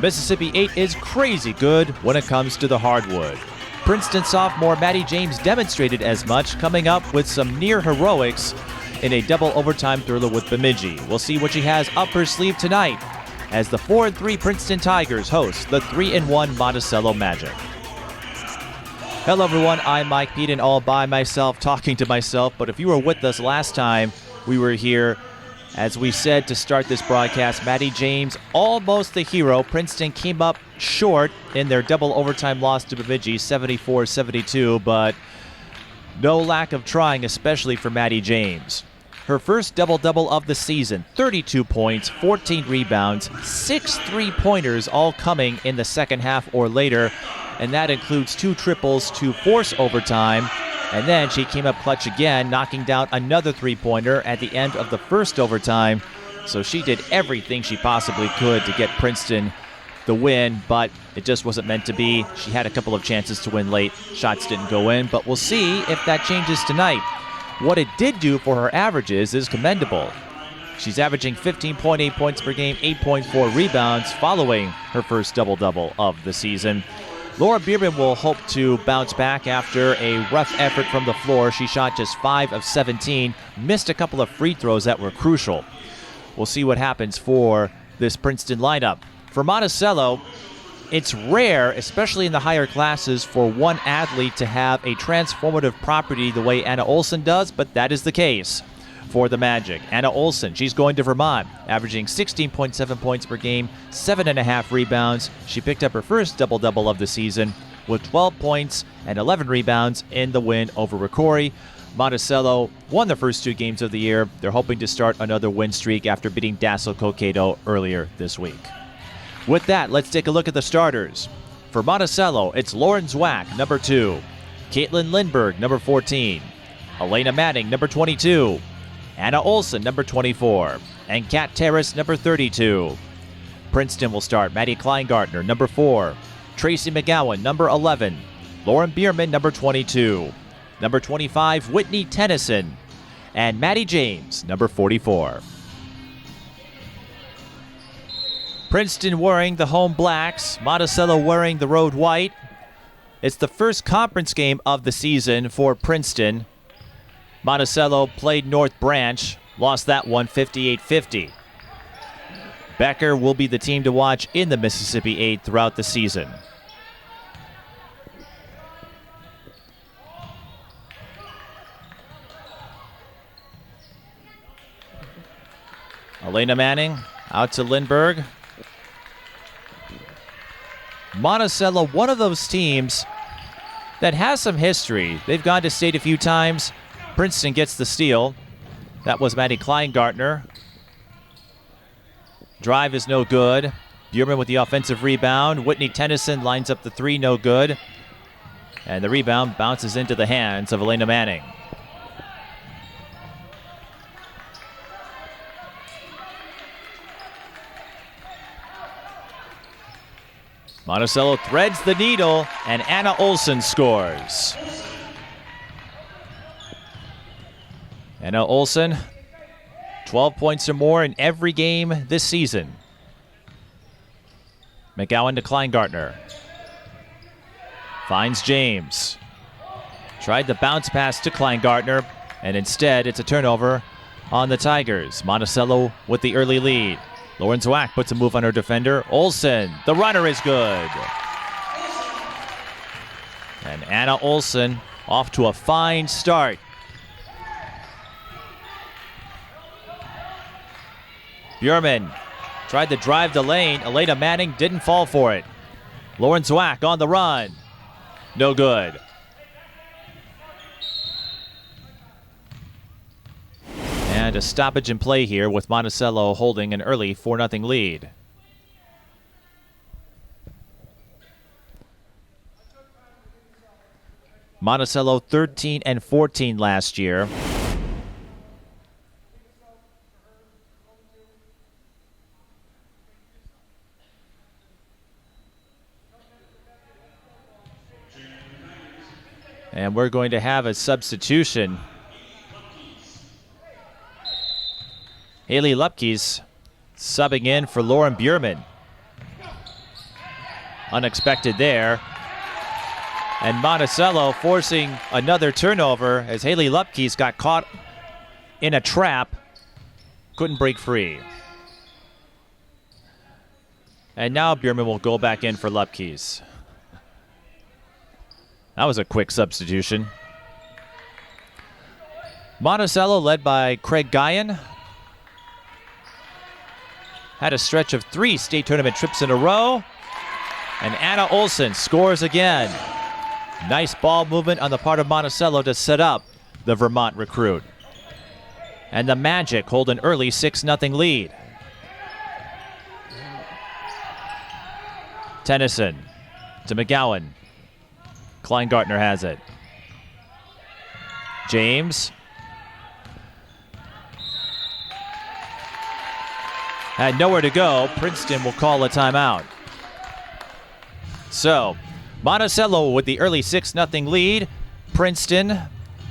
Mississippi 8 is crazy good when it comes to the hardwood. Princeton sophomore Maddie James demonstrated as much, coming up with some near heroics in a double overtime thriller with Bemidji. We'll see what she has up her sleeve tonight as the 4-3 Princeton Tigers host the 3-1 Monticello Magic. Hello everyone, I'm Mike Peden, all by myself, talking to myself, but if you were with us last time we were here, as we said to start this broadcast, Maddie James, almost the hero. Princeton came up short in their double overtime loss to Bemidji, 74-72, but no lack of trying, especially for Maddie James. Her first double-double of the season, 32 points, 14 rebounds, 6 three-pointers, all coming in the second half or later, and that includes 2 triples to force overtime. And then she came up clutch again, knocking down another three-pointer at the end of the first overtime. So she did everything she possibly could to get Princeton the win, but it just wasn't meant to be. She had a couple of chances to win late. Shots didn't go in, but we'll see if that changes tonight. What it did do for her averages is commendable. She's averaging 15.8 points per game, 8.4 rebounds following her first double-double of the season. Laura Bierman will hope to bounce back after a rough effort from the floor. She shot just 5 of 17, missed a couple of free throws that were crucial. We'll see what happens for this Princeton lineup. For Monticello, it's rare, especially in the higher classes, for one athlete to have a transformative property the way Anna Olson does, but that is the case for the Magic. Anna Olson, she's going to Vermont, averaging 16.7 points per game, 7.5 rebounds. She picked up her first double-double of the season with 12 points and 11 rebounds in the win over Ricori. Monticello won the first 2 games of the year. They're hoping to start another win streak after beating Dassel Cokato earlier this week. With that, let's take a look at the starters. For Monticello, it's Lauren Zwack, number 2. Caitlin Lindberg, number 14. Elena Manning, number 22. Anna Olson, number 24, and Kat Terrace, number 32. Princeton will start Maddie Kleingartner, number 4, Tracy McGowan, number 11, Lauren Bierman, number 22, number 25, Whitney Tennyson, and Maddie James, number 44. Princeton wearing the home blacks, Monticello wearing the road white. It's the first conference game of the season for Princeton. Monticello played North Branch, lost that one 58-50. Becker will be the team to watch in the Mississippi 8 throughout the season. Elena Manning out to Lindberg. Monticello, one of those teams that has some history. They've gone to state a few times. Princeton gets the steal. That was Maddie Kleingartner. Drive is no good. Bierman with the offensive rebound. Whitney Tennyson lines up the 3, no good. And the rebound bounces into the hands of Elena Manning. Monticello threads the needle, and Anna Olson scores. Anna Olson, 12 points or more in every game this season. McGowan to Kleingartner. Finds James. Tried the bounce pass to Kleingartner, and instead it's a turnover on the Tigers. Monticello with the early lead. Lauren Zwack puts a move on her defender. Olson, the runner is good. And Anna Olson off to a fine start. Bierman tried to drive the lane. Elena Manning didn't fall for it. Lauren Zwack on the run. No good. And a stoppage in play here with Monticello holding an early 4-0 lead. Monticello 13-14 last year. And we're going to have a substitution. Haley Lupke's subbing in for Lauren Bierman. unexpected there. And Monticello forcing another turnover as Haley Lupke's got caught in a trap. Couldn't break free. And now Bierman will go back in for Lupke's. That was a quick substitution. Monticello led by Craig Guyan. Had a stretch of 3 state tournament trips in a row. And Anna Olson scores again. Nice ball movement on the part of Monticello to set up the Vermont recruit. And the Magic hold an early 6-0 lead. Tennyson to McGowan. Kleingartner has it. James. Had nowhere to go. Princeton will call a timeout. So, Monticello with the early 6-0 lead. Princeton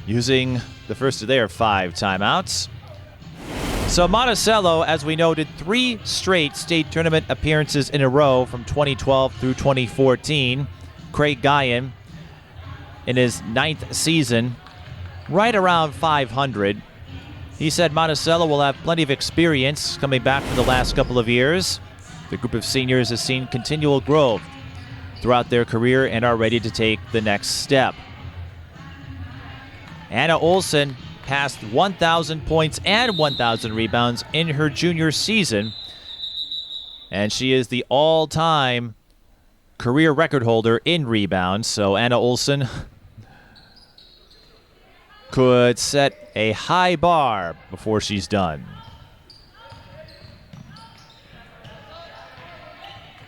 using the first of their 5 timeouts. So Monticello, as we noted, 3 straight state tournament appearances in a row from 2012 through 2014. Craig Guyan in his 9th season, right around 500. He said Monticello will have plenty of experience coming back for the last couple of years. The group of seniors has seen continual growth throughout their career and are ready to take the next step. Anna Olson passed 1,000 points and 1,000 rebounds in her junior season, and she is the all-time career record holder in rebounds. So Anna Olson could set a high bar before she's done.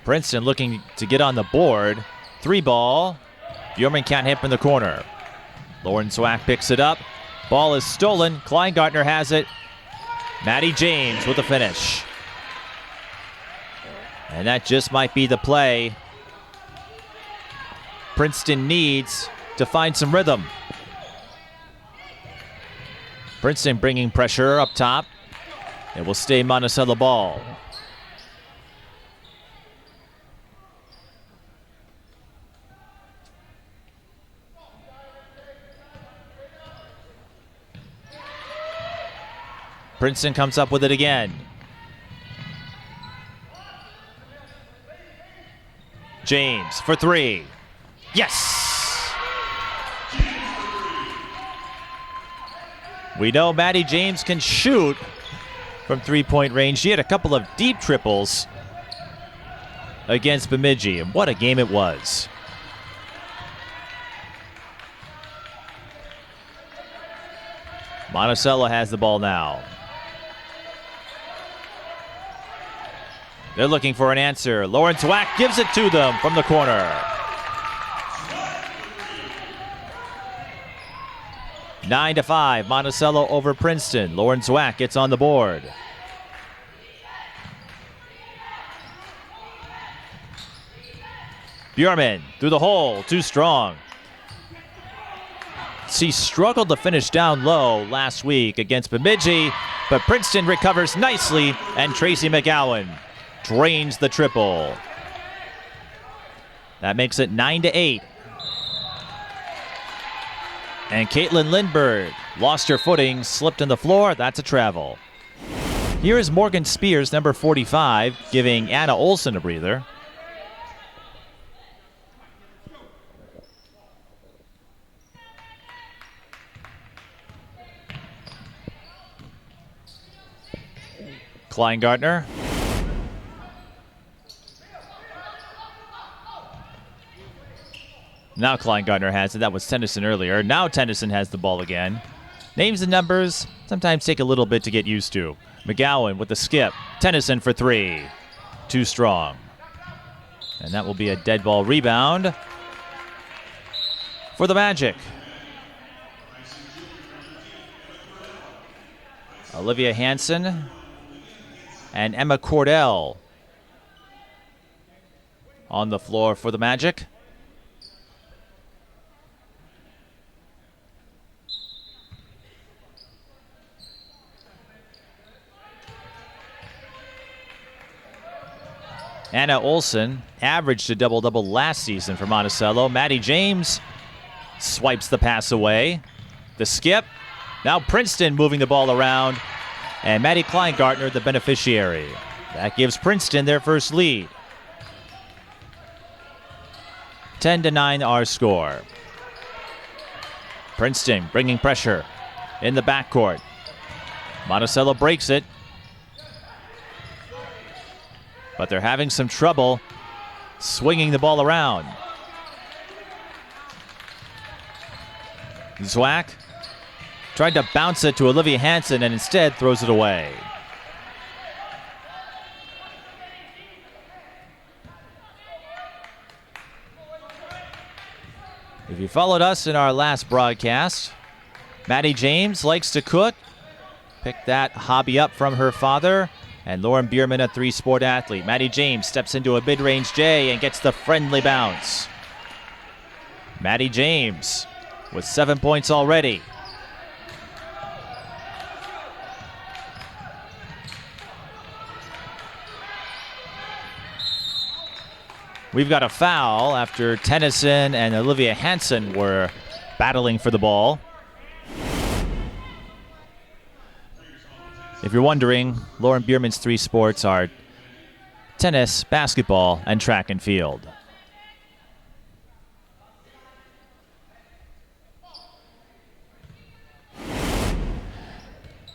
Princeton looking to get on the board. 3 ball. Bjorman can't hit from the corner. Lauren Zwack picks it up. Ball is stolen. Kleingartner has it. Maddie James with the finish. And that just might be the play Princeton needs to find some rhythm. Princeton bringing pressure up top. It will stay Monticello ball. Princeton comes up with it again. James for 3. Yes! We know Maddie James can shoot from 3-point range. She had a couple of deep triples against Bemidji, and what a game it was. Monticello has the ball now. They're looking for an answer. Lauren Zwack gives it to them from the corner. 9-5, Monticello over Princeton. Lauren Zwack gets on the board. Bjorman through the hole, too strong. She struggled to finish down low last week against Bemidji, but Princeton recovers nicely, and Tracy McGowan drains the triple. That makes it 9-8. And Caitlin Lindberg lost her footing, slipped on the floor. That's a travel. Here is Morgan Spears, number 45, giving Anna Olson a breather. Kleingartner. Now Kleingartner has it. That was Tennyson earlier. Now Tennyson has the ball again. Names and numbers sometimes take a little bit to get used to. McGowan with the skip. Tennyson for 3. Too strong. And that will be a dead ball rebound for the Magic. Olivia Hansen and Emma Cordell on the floor for the Magic. Anna Olson averaged a double-double last season for Monticello. Maddie James swipes the pass away. The skip. Now Princeton moving the ball around. And Maddie Kleingartner the beneficiary. That gives Princeton their first lead. 10-9 our score. Princeton bringing pressure in the backcourt. Monticello breaks it. But they're having some trouble swinging the ball around. Zwack tried to bounce it to Olivia Hansen and instead throws it away. If you followed us in our last broadcast, Maddie James likes to cook. Picked that hobby up from her father. And Lauren Bierman, a three-sport athlete. Maddie James steps into a mid-range J and gets the friendly bounce. Maddie James with 7 points already. We've got a foul after Tennyson and Olivia Hansen were battling for the ball. If you're wondering, Lauren Bierman's three sports are tennis, basketball, and track and field.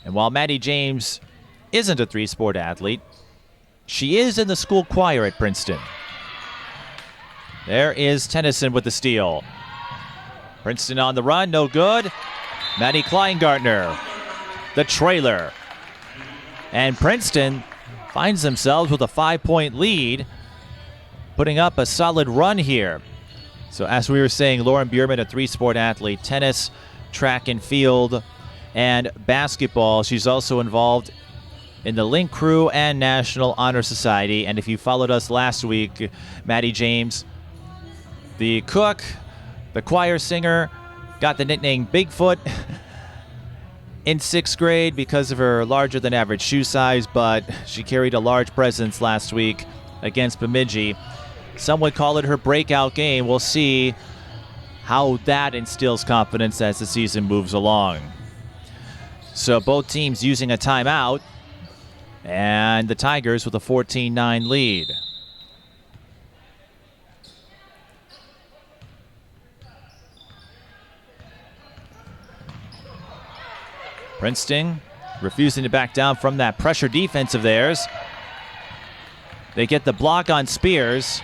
And while Maddie James isn't a three-sport athlete, she is in the school choir at Princeton. There is Tennyson with the steal. Princeton on the run, no good. Maddie Kleingartner, the trailer. And Princeton finds themselves with a 5-point lead, putting up a solid run here. So as we were saying, Lauren Bierman, a three-sport athlete, tennis, track and field, and basketball. She's also involved in the Link Crew and National Honor Society. And if you followed us last week, Maddie James, the cook, the choir singer, got the nickname Bigfoot in 6th grade because of her larger than average shoe size, but she carried a large presence last week against Bemidji. Some would call it her breakout game. We'll see how that instills confidence as the season moves along. So both teams using a timeout, and the Tigers with a 14-9 lead. Princeton refusing to back down from that pressure defense of theirs. They get the block on Spears.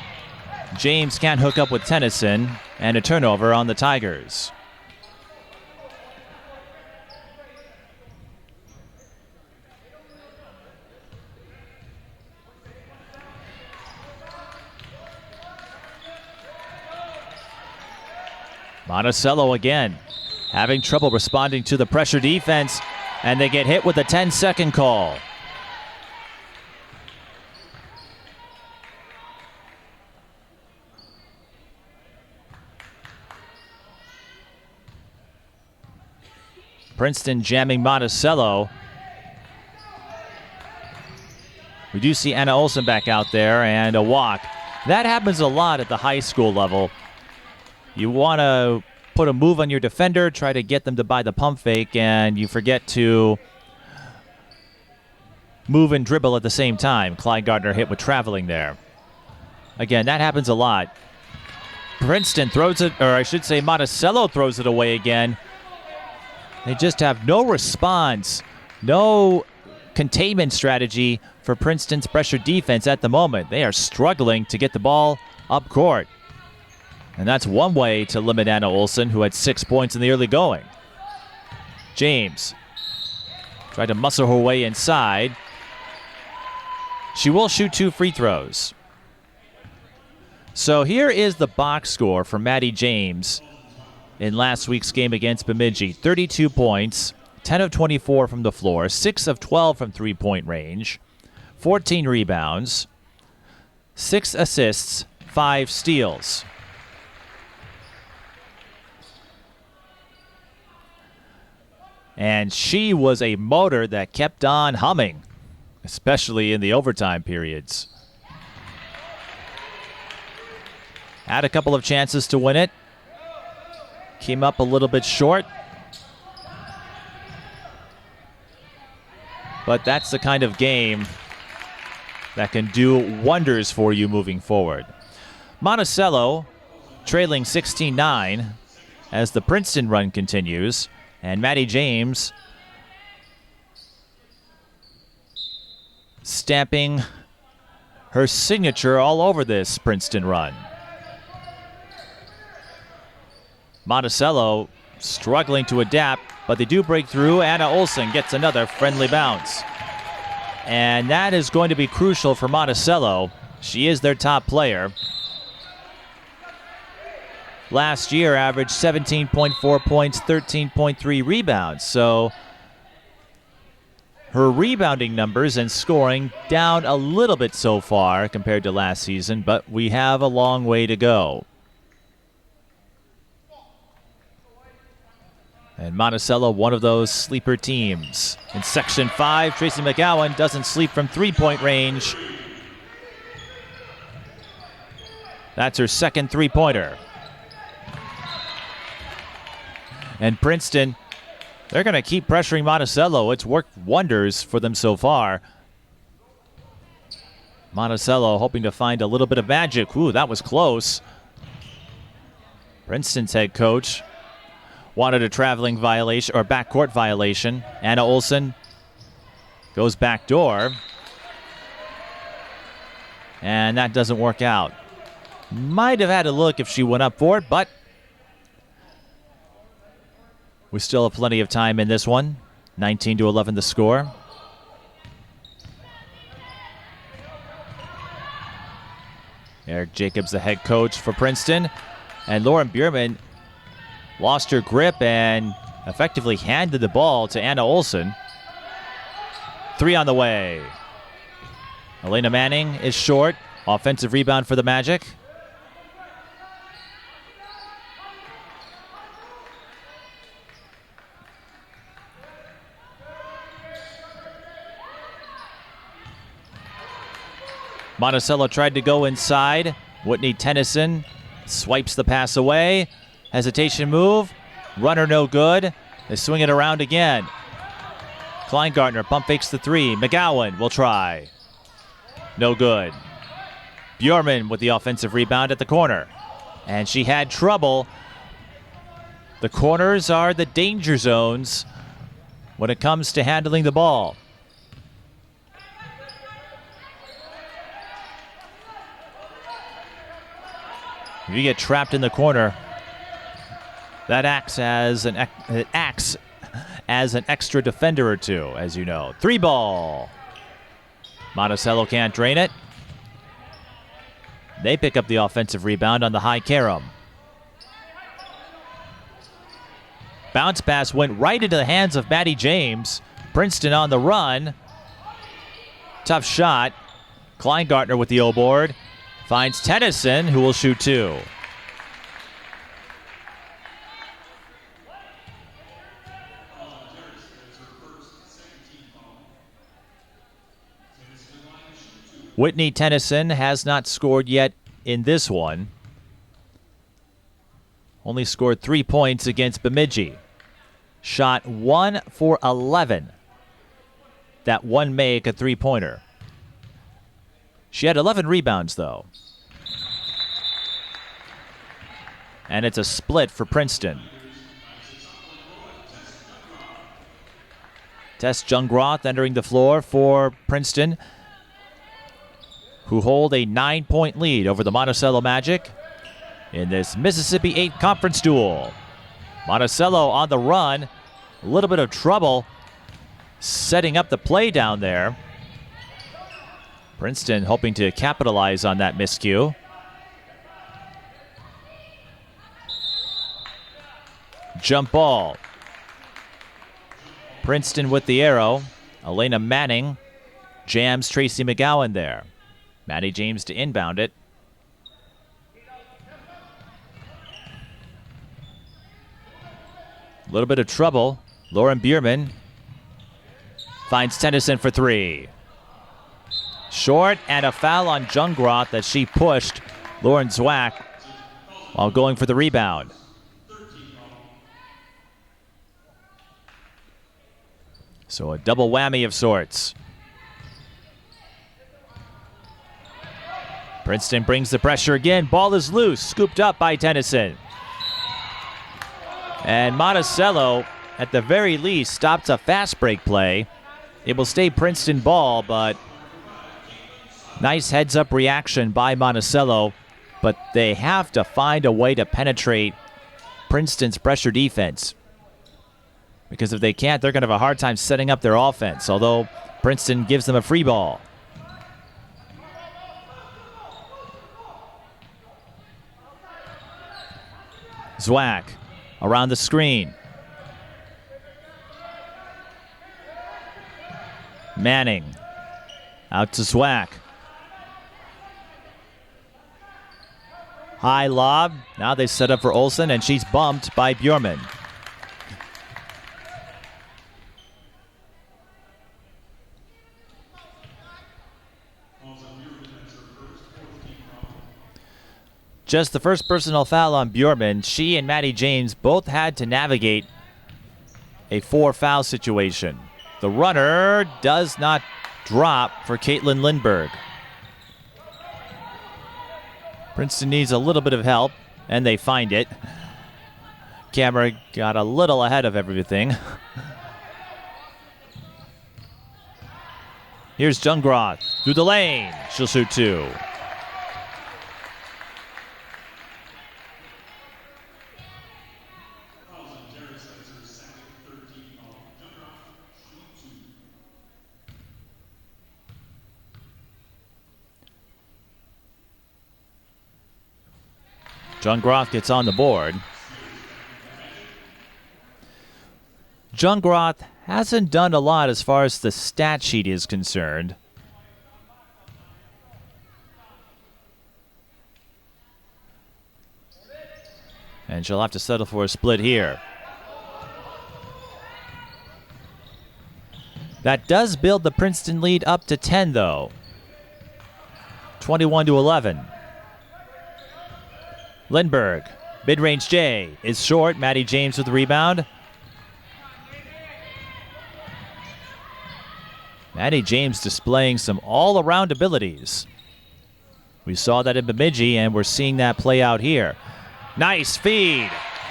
James can't hook up with Tennyson, and a turnover on the Tigers. Monticello again, having trouble responding to the pressure defense, and they get hit with a 10-second call. Princeton jamming Monticello. We do see Anna Olson back out there, and a walk. That happens a lot at the high school level. You want to put a move on your defender, try to get them to buy the pump fake, and you forget to move and dribble at the same time. Kleingartner hit with traveling there. Again, that happens a lot. Princeton throws it, or I should say Monticello throws it away again. They just have no response, no containment strategy for Princeton's pressure defense at the moment. They are struggling to get the ball up court. And that's one way to limit Anna Olson, who had 6 points in the early going. James tried to muscle her way inside. She will shoot 2 free throws. So here is the box score for Maddie James in last week's game against Bemidji. 32 points, 10 of 24 from the floor, 6 of 12 from three-point range, 14 rebounds, 6 assists, 5 steals. And she was a motor that kept on humming, especially in the overtime periods. Had a couple of chances to win it. Came up a little bit short. But that's the kind of game that can do wonders for you moving forward. Monticello trailing 16-9 as the Princeton run continues. And Maddie James stamping her signature all over this Princeton run. Monticello struggling to adapt, but they do break through. Anna Olson gets another friendly bounce. And that is going to be crucial for Monticello. She is their top player. Last year averaged 17.4 points, 13.3 rebounds. So her rebounding numbers and scoring down a little bit so far compared to last season, but we have a long way to go. And Monticello, one of those sleeper teams. In Section 5, Tracy McGowan doesn't sleep from three-point range. That's her second three-pointer. And Princeton, they're going to keep pressuring Monticello. It's worked wonders for them so far. Monticello hoping to find a little bit of magic. Ooh, that was close. Princeton's head coach wanted a traveling violation or backcourt violation. Anna Olson goes back door. And that doesn't work out. Might have had a look if she went up for it, but we still have plenty of time in this one. 19-11 the score. Eric Jacobs, the head coach for Princeton. And Lauren Bierman lost her grip and effectively handed the ball to Anna Olson. Three on the way. Elena Manning is short. Offensive rebound for the Magic. Monticello tried to go inside. Whitney Tennyson swipes the pass away. Hesitation move. Runner no good. They swing it around again. Kleingartner pump fakes the three. McGowan will try. No good. Bjorman with the offensive rebound at the corner. And she had trouble. The corners are the danger zones when it comes to handling the ball. If you get trapped in the corner, that acts as an extra defender or two, as you know. Three ball. Monticello can't drain it. They pick up the offensive rebound on the high carom. Bounce pass went right into the hands of Maddie James. Princeton on the run. Tough shot. Kleingartner with the O-board. Finds Tennyson, who will shoot two. Whitney Tennyson has not scored yet in this one. Only scored 3 points against Bemidji. Shot 1 for 11. That one make a three-pointer. She had 11 rebounds, though. And it's a split for Princeton. Tess Jungroth entering the floor for Princeton, who hold a 9-point lead over the Monticello Magic in this Mississippi 8 conference duel. Monticello on the run. A little bit of trouble setting up the play down there. Princeton hoping to capitalize on that miscue. Jump ball. Princeton with the arrow. Elena Manning jams Tracy McGowan there. Maddie James to inbound it. A little bit of trouble. Lauren Bierman finds Tennyson for three. Short, and a foul on Jungroth that she pushed Lauren Zwack all going for the rebound. So a double whammy of sorts. Princeton brings the pressure again. Ball is loose, scooped up by Tennyson. And Monticello, at the very least, stops a fast break play. It will stay Princeton ball, but nice heads-up reaction by Monticello. But they have to find a way to penetrate Princeton's pressure defense. Because if they can't, they're going to have a hard time setting up their offense, although Princeton gives them a free ball. Zwack around the screen. Manning out to Zwack. High lob. Now they set up for Olson, and she's bumped by Bjorman. Just the first personal foul on Bjorman. She and Maddie James both had to navigate a 4-foul situation. The runner does not drop for Caitlin Lindberg. Princeton needs a little bit of help, and they find it. Camera got a little ahead of everything. Here's Jungroth through the lane. She'll shoot 2. Jungroth gets on the board. Jungroth hasn't done a lot as far as the stat sheet is concerned. And she'll have to settle for a split here. That does build the Princeton lead up to 10, though. 21-11. Lindberg, mid-range J, is short. Maddie James with the rebound. Maddie James displaying some all-around abilities. We saw that in Bemidji, and we're seeing that play out here. Nice feed,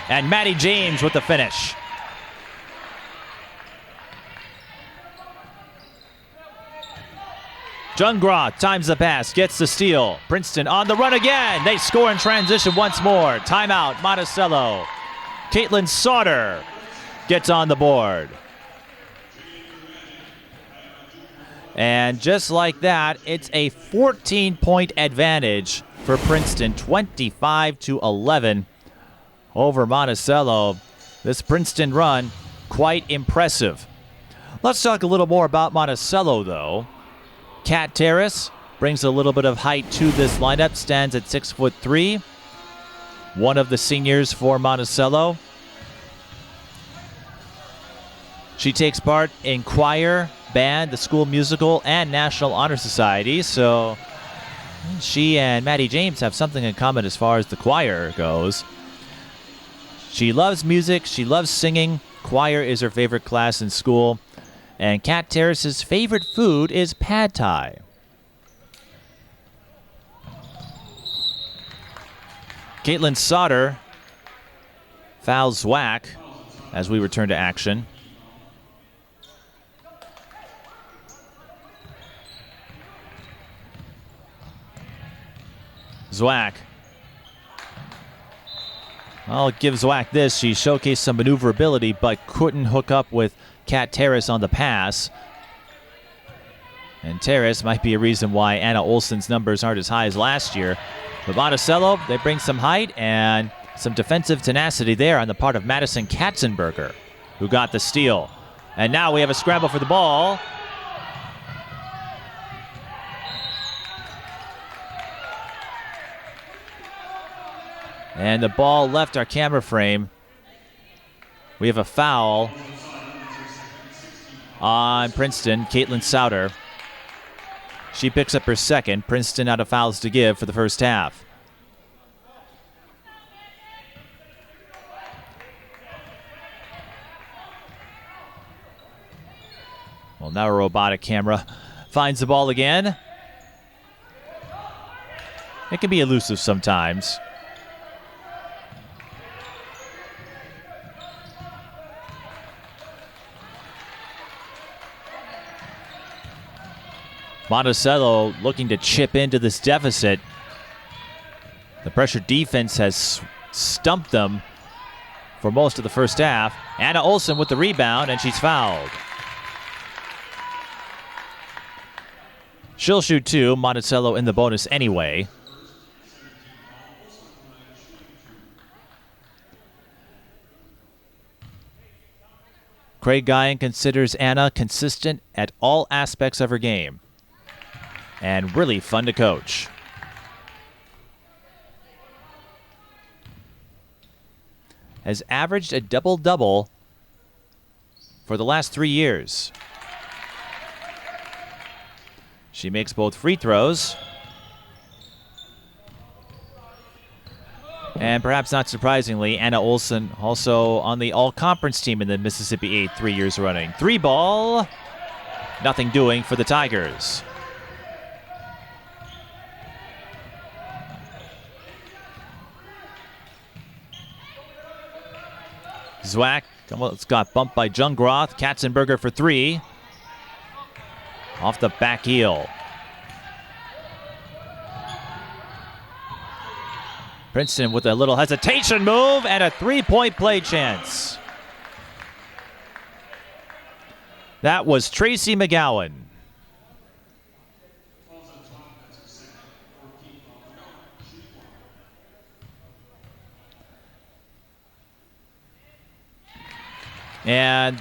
and Maddie James with the finish. Jungroth times the pass, gets the steal. Princeton on the run again. They score in transition once more. Timeout, Monticello. Caitlin Sauter gets on the board. And just like that, it's a 14-point advantage for Princeton, 25-11 over Monticello. This Princeton run, quite impressive. Let's talk a little more about Monticello, though. Kat Terrace brings a little bit of height to this lineup, stands at 6'3", one of the seniors for Monticello. She takes part in choir, band, the school musical, and National Honor Society, so she and Maddie James have something in common as far as the choir goes. She loves music, she loves singing. Choir is her favorite class in school. And Kat Terrace's favorite food is pad thai. Caitlin Sauter fouls Zwack as we return to action. Zwack. I'll give Zwack this. She showcased some maneuverability, but couldn't hook up with Kat Terrace on the pass. And Terrace might be a reason why Anna Olson's numbers aren't as high as last year. But Monticello, they bring some height and some defensive tenacity there on the part of Madison Katzenberger, who got the steal. And now we have a scramble for the ball. And the ball left our camera frame. We have a foul on Princeton, Caitlin Sauter. She picks up her second. Princeton out of fouls to give for the first half. Well, now a robotic camera finds the ball again. It can be elusive sometimes. Monticello looking to chip into this deficit. The pressure defense has stumped them for most of the first half. Anna Olson with the rebound, and she's fouled. She'll shoot two. Monticello in the bonus anyway. Craig Guyan considers Anna consistent at all aspects of her game and really fun to coach. Has averaged a double-double for the last 3 years. She makes both free throws. And perhaps not surprisingly, Anna Olson also on the all-conference team in the Mississippi 8 3 years running. Three ball, nothing doing for the Tigers. Zwack got bumped by Jungroth. Katzenberger for three. Off the back heel. Princeton with a little hesitation move and a three-point play chance. That was Tracy McGowan. And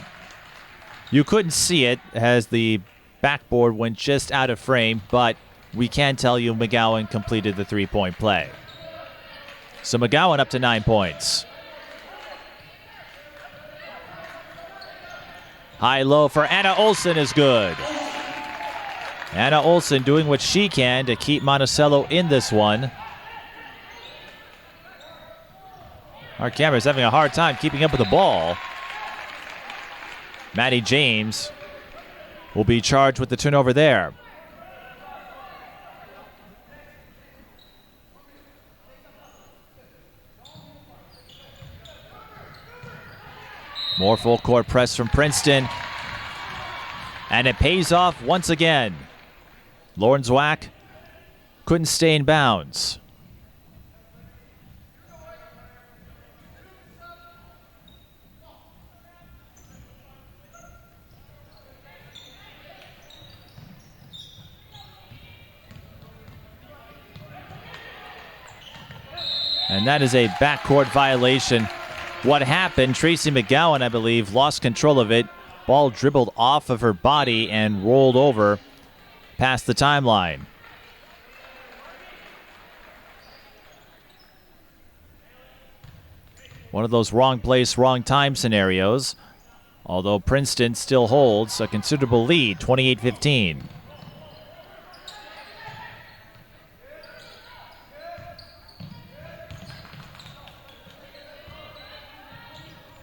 you couldn't see it as the backboard went just out of frame, but we can tell you McGowan completed the three-point play. So McGowan up to 9 points. High-low for Anna Olson is good. Anna Olson doing what she can to keep Monticello in this one. Our camera's having a hard time keeping up with the ball. Maddie James will be charged with the turnover there. More full court press from Princeton. And it pays off once again. Lauren Zwack couldn't stay in bounds. And that is a backcourt violation. What happened, Tracy McGowan, I believe, lost control of it. Ball dribbled off of her body and rolled over past the timeline. One of those wrong place, wrong time scenarios. Although Princeton still holds a considerable lead, 28-15.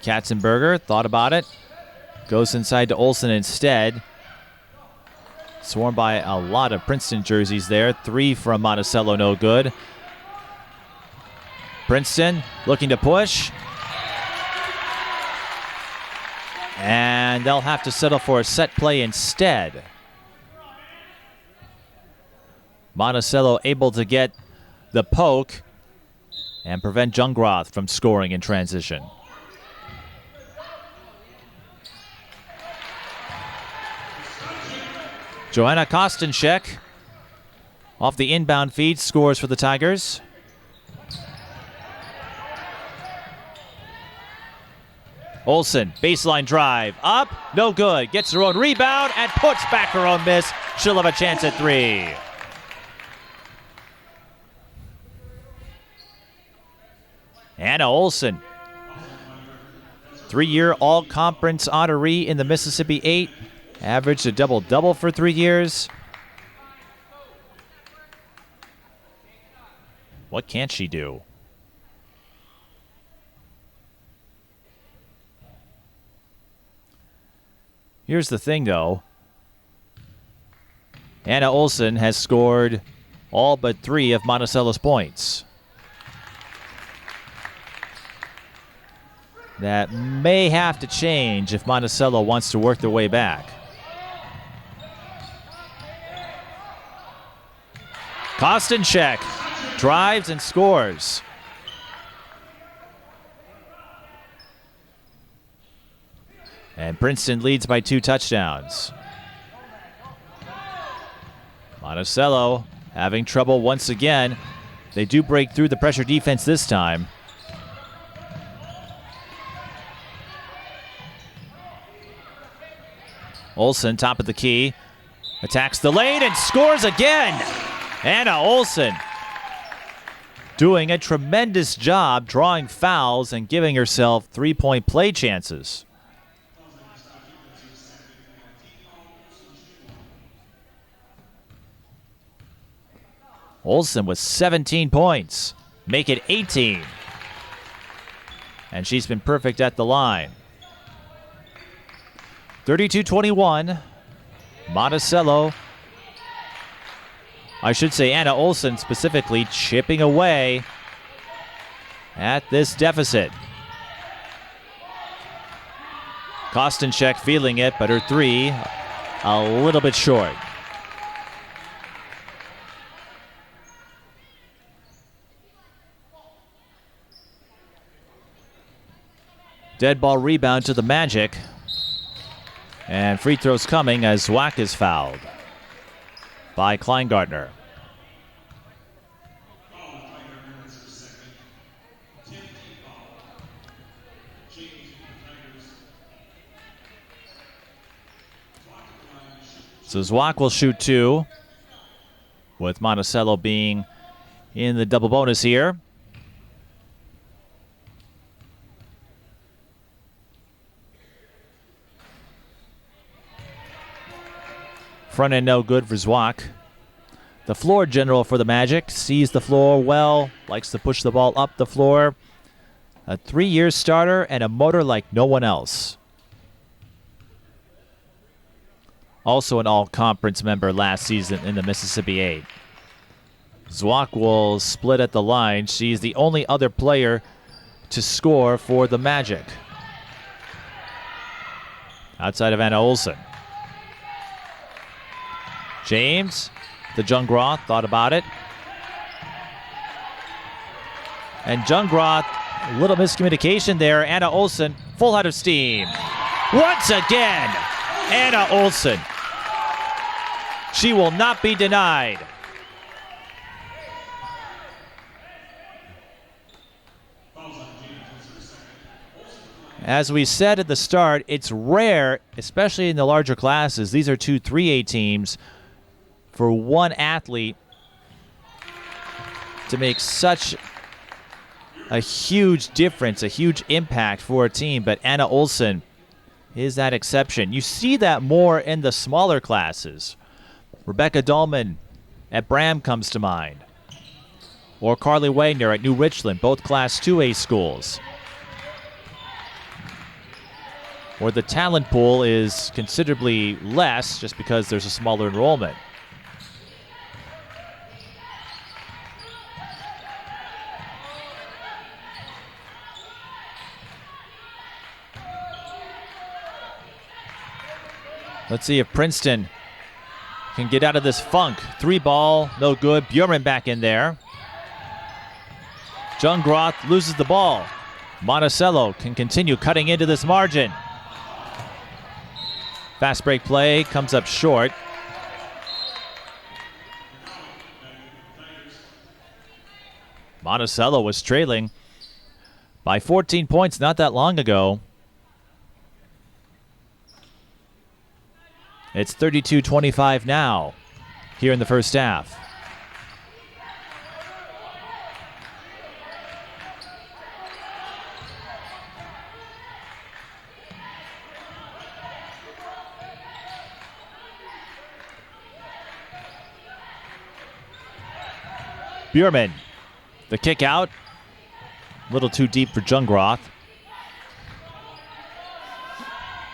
Katzenberger thought about it. Goes inside to Olson instead. Swarmed by a lot of Princeton jerseys there. Three from Monticello, no good. Princeton looking to push. And they'll have to settle for a set play instead. Monticello able to get the poke and prevent Jungroth from scoring in transition. Joanna Kostenchek off the inbound feed scores for the Tigers. Olson, baseline drive, up, no good. Gets her own rebound and puts back her own miss. She'll have a chance at three. Anna Olson, 3-year all-conference honoree in the Mississippi 8. Averaged a double-double for 3 years. What can't she do? Here's the thing, though. Anna Olson has scored all but 3 of Monticello's points. That may have to change if Monticello wants to work their way back. Kostenchek drives and scores. And Princeton leads by 2 touchdowns. Monticello having trouble once again. They do break through the pressure defense this time. Olson, top of the key, attacks the lane and scores again. Anna Olson doing a tremendous job drawing fouls and giving herself 3-point play chances. Olson with 17 points, make it 18. And she's been perfect at the line. 32-21, Monticello, I should say Anna Olson specifically, chipping away at this deficit. Kostenchek feeling it, but her 3 a little bit short. Dead ball rebound to the Magic. And free throws coming as Zwack is fouled by Kleingartner. So Zwack will shoot 2, with Monticello being in the double bonus here. Front end no good for Zwack. The floor general for the Magic, sees the floor well, likes to push the ball up the floor. A 3-year starter and a motor like no one else. Also an all-conference member last season in the Mississippi 8. Zwack will split at the line. She's the only other player to score for the Magic, outside of Anna Olson. James, the Jungroth, thought about it. And Jungroth, a little miscommunication there. Anna Olson, full head of steam. Once again, Anna Olson. She will not be denied. As we said at the start, it's rare, especially in the larger classes, these are 2 3A teams, for one athlete to make such a huge difference, a huge impact for a team. But Anna Olson is that exception. You see that more in the smaller classes. Rebecca Dahlman at Bram comes to mind. Or Carly Wagner at New Richland, both Class 2A schools. Or the talent pool is considerably less just because there's a smaller enrollment. Let's see if Princeton can get out of this funk. 3 ball, no good. Bjorman back in there. Jungroth loses the ball. Monticello can continue cutting into this margin. Fast break play comes up short. Monticello was trailing by 14 points not that long ago. It's 32-25 now here in the first half. Bjorman, the kick out. A little too deep for Jungroth.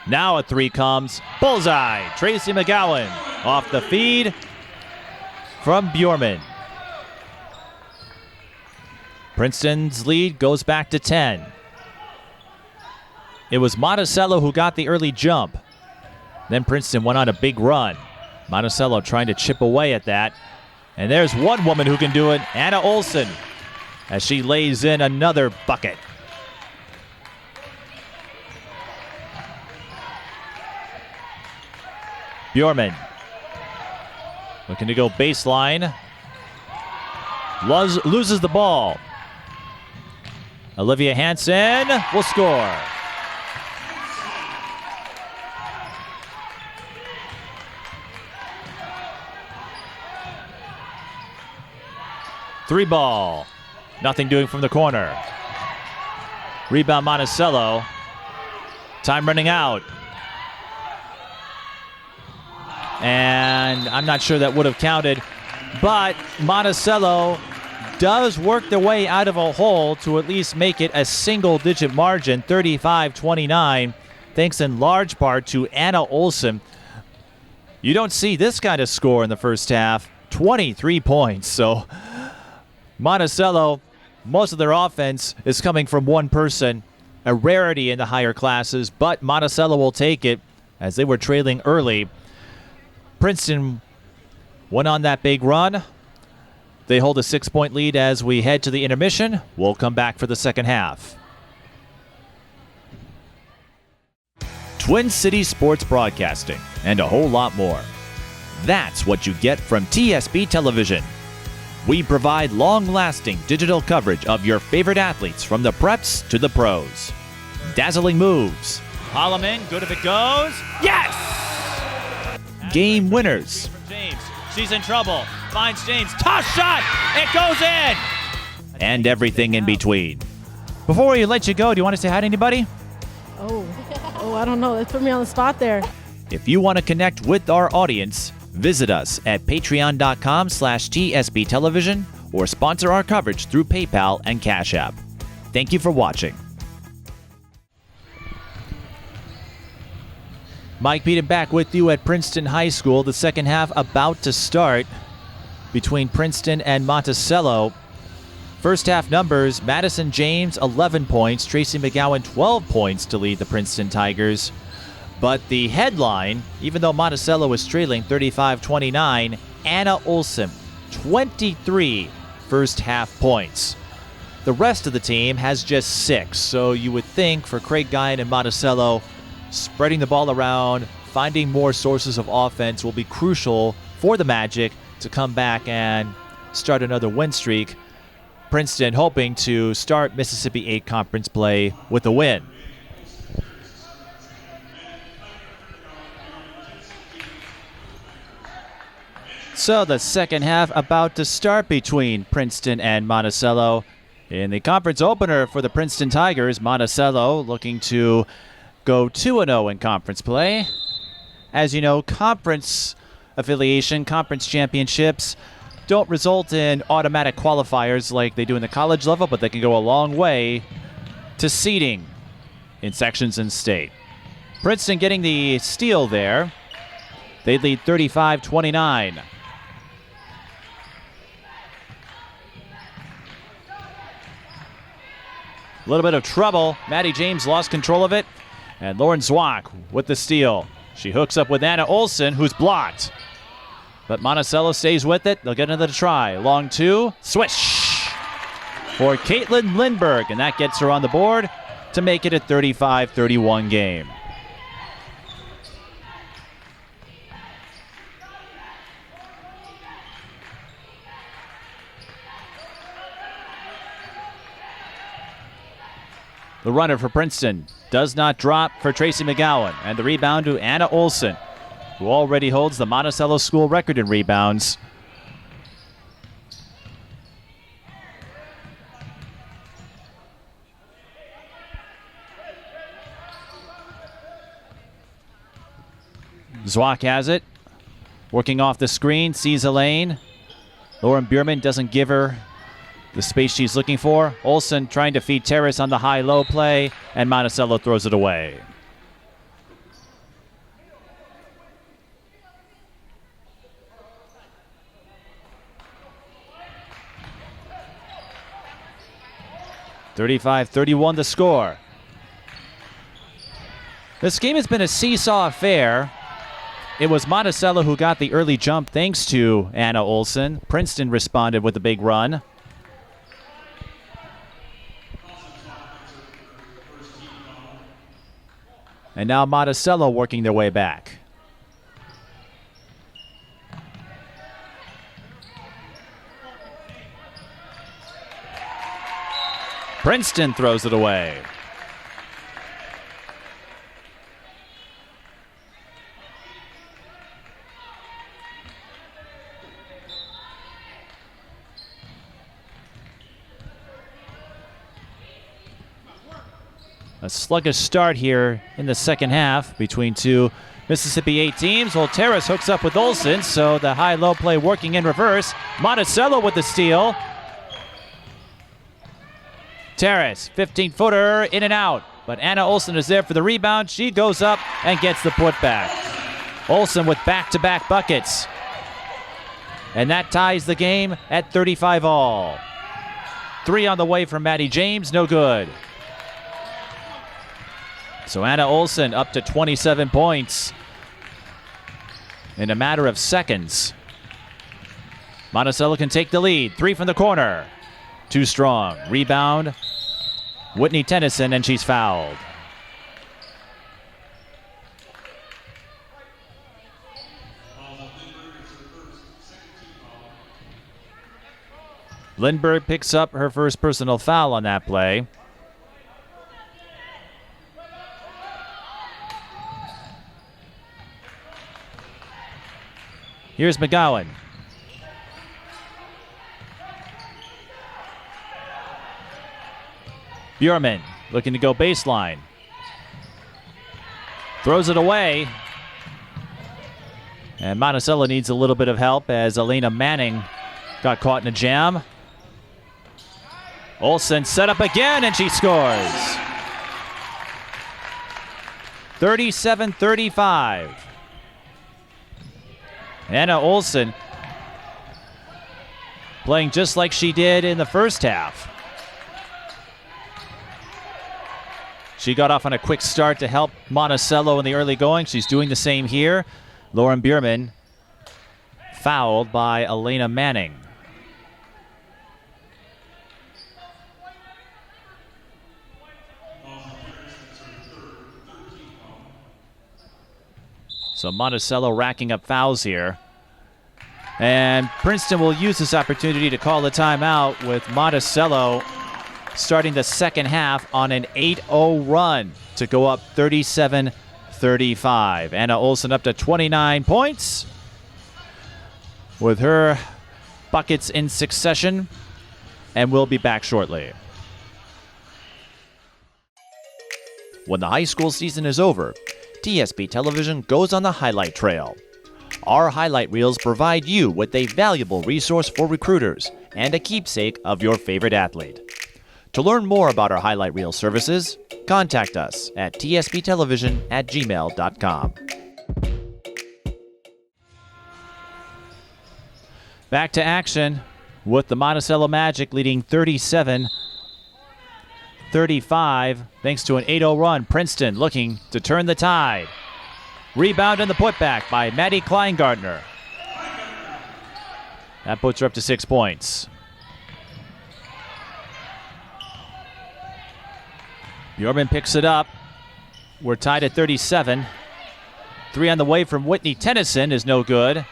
Now a 3 comes. Bullseye. Tracy McGowan off the feed. from Bjorman. Princeton's lead goes back to 10. It was Monticello who got the early jump. Then Princeton went on a big run. Monticello trying to chip away at that. And there's one woman who can do it, Anna Olson, as she lays in another bucket. Bjorman looking to go baseline. Loses the ball. Olivia Hansen will score. Three ball. Nothing doing from the corner. Rebound Monticello. Time running out. And I'm not sure that would have counted, but Monticello does work their way out of a hole to at least make it a single-digit margin, 35-29, thanks in large part to Anna Olson. You don't see this kind of score in the first half, 23 points. So Monticello, most of their offense is coming from one person, a rarity in the higher classes, but Monticello will take it as they were trailing early. Princeton went on that big run. They hold a 6-point lead as we head to the intermission. We'll come back for the second half. Twin Cities Sports Broadcasting and a whole lot more. That's what you get from TSB Television. We provide long-lasting digital coverage of your favorite athletes from the preps to the pros. Dazzling moves. Holloman, good if it goes. Yes! Game winners. James, she's in trouble. Finds James. Toss shot. It goes in. And everything in between. Before we let you go, do you want to say hi to anybody? Oh, I don't know. That put me on the spot there. If you want to connect with our audience, visit us at patreon.com/TSB Television or sponsor our coverage through PayPal and Cash App. Thank you for watching. Mike Beaton back with you at Princeton High School. The second half about to start between Princeton and Monticello. First half numbers, Madison James 11 points, Tracy McGowan 12 points to lead the Princeton Tigers. But the headline, even though Monticello was trailing 35-29, Anna Olson 23 first half points. The rest of the team has just 6, so you would think for Craig Guyan and Monticello, spreading the ball around, finding more sources of offense will be crucial for the Magic to come back and start another win streak. Princeton hoping to start Mississippi 8 conference play with a win. So the second half about to start between Princeton and Monticello. In the conference opener for the Princeton Tigers, Monticello looking to go 2-0 in conference play. As you know, conference affiliation, conference championships don't result in automatic qualifiers like they do in the college level, but they can go a long way to seeding in sections and state. Princeton getting the steal there. They lead 35-29. A little bit of trouble. Maddie James lost control of it. And Lauren Zwock with the steal. She hooks up with Anna Olson, who's blocked. But Monticello stays with it. They'll get another try. Long two. Swish for Caitlin Lindberg. And that gets her on the board to make it a 35-31 game. The runner for Princeton does not drop for Tracy McGowan. And the rebound to Anna Olson, who already holds the Monticello school record in rebounds. Zwock has it. Working off the screen, sees a lane. Lauren Bierman doesn't give her the space she's looking for. Olson trying to feed Terrace on the high-low play, and Monticello throws it away. 35-31 the score. This game has been a seesaw affair. It was Monticello who got the early jump thanks to Anna Olson. Princeton responded with a big run. And now Monticello working their way back. Princeton throws it away. A sluggish start here in the second half between two Mississippi 8 teams. Well, Terrace hooks up with Olson, so the high-low play working in reverse. Monticello with the steal. Terrace, 15-footer, in and out. But Anna Olson is there for the rebound. She goes up and gets the putback. Olson with back-to-back buckets. And that ties the game at 35 all. 3 on the way from Maddie James, no good. So Anna Olson up to 27 points in a matter of seconds. Monticello can take the lead. 3 from the corner. Too strong. Rebound. Whitney Tennyson, and she's fouled. Lindbergh picks up her first personal foul on that play. Here's McGowan. Bjorman looking to go baseline. Throws it away. And Monticello needs a little bit of help as Elena Manning got caught in a jam. Olson set up again and she scores. 37-35. Anna Olson playing just like she did in the first half. She got off on a quick start to help Monticello in the early going. She's doing the same here. Lauren Bierman fouled by Elena Manning. So Monticello racking up fouls here. And Princeton will use this opportunity to call the timeout with Monticello starting the second half on an 8-0 run to go up 37-35. Anna Olson up to 29 points with her buckets in succession, and we'll be back shortly. When the high school season is over, TSP Television goes on the highlight trail. Our highlight reels provide you with a valuable resource for recruiters and a keepsake of your favorite athlete. To learn more about our highlight reel services, contact us at tsptelevision@gmail.com. Back to action with the Monticello Magic leading 37-35 thanks to an 8-0 run. Princeton looking to turn the tide. Rebound and the putback by Maddie Kleingardner. That puts her up to 6 points. Bjorman picks it up. We're tied at 37. 3 on the way from Whitney Tennyson is no good.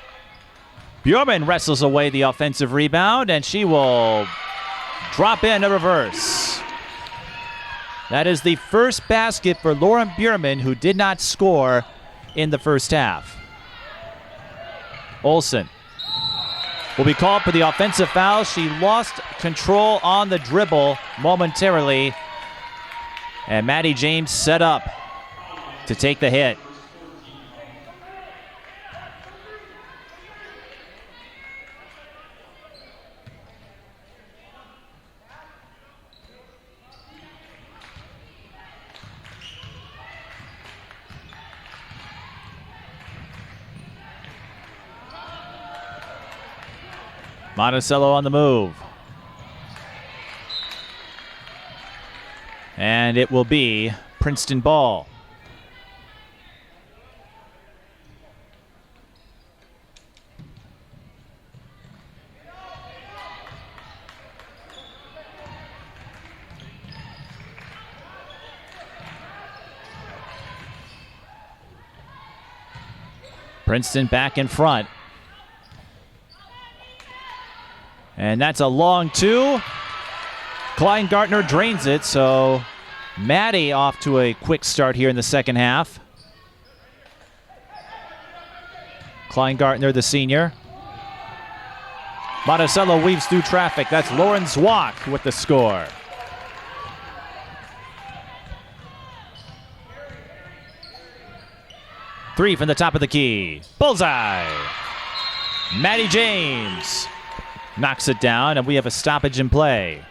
Bjorman wrestles away the offensive rebound, and she will drop in a reverse. That is the first basket for Lauren Bjorman, who did not score in the first half. Olson will be called for the offensive foul. She lost control on the dribble momentarily. And Maddie James set up to take the hit. Monticello on the move. And it will be Princeton ball. Princeton back in front. And that's a long two. Kleingartner drains it, so Maddie off to a quick start here in the second half. Kleingartner, the senior. Monticello weaves through traffic. That's Lauren Zwock with the score. Three from the top of the key. Bullseye. Maddie James knocks it down, and we have a stoppage in play.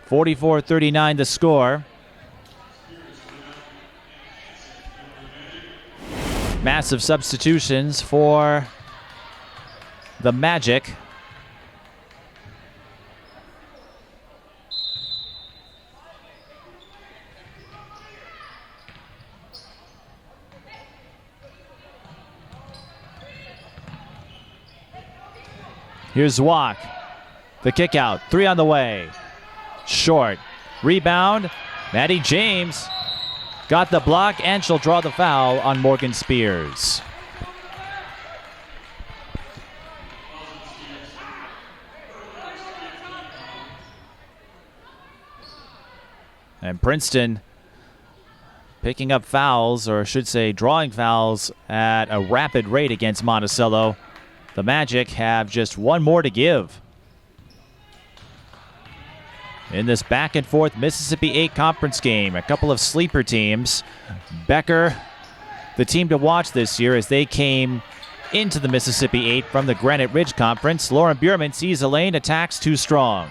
(44-39) the score. Massive substitutions for the Magic. Here's Zwock. The kick out. Three on the way. Short. Rebound. Maddie James got the block, and she'll draw the foul on Morgan Spears. And Princeton picking up fouls, or I should say drawing fouls, at a rapid rate against Monticello. The Magic have just one more to give. In this back and forth Mississippi 8 conference game, a couple of sleeper teams. Becker, the team to watch this year as they came into the Mississippi 8 from the Granite Ridge Conference. Lauren Bierman sees a lane, attacks too strong.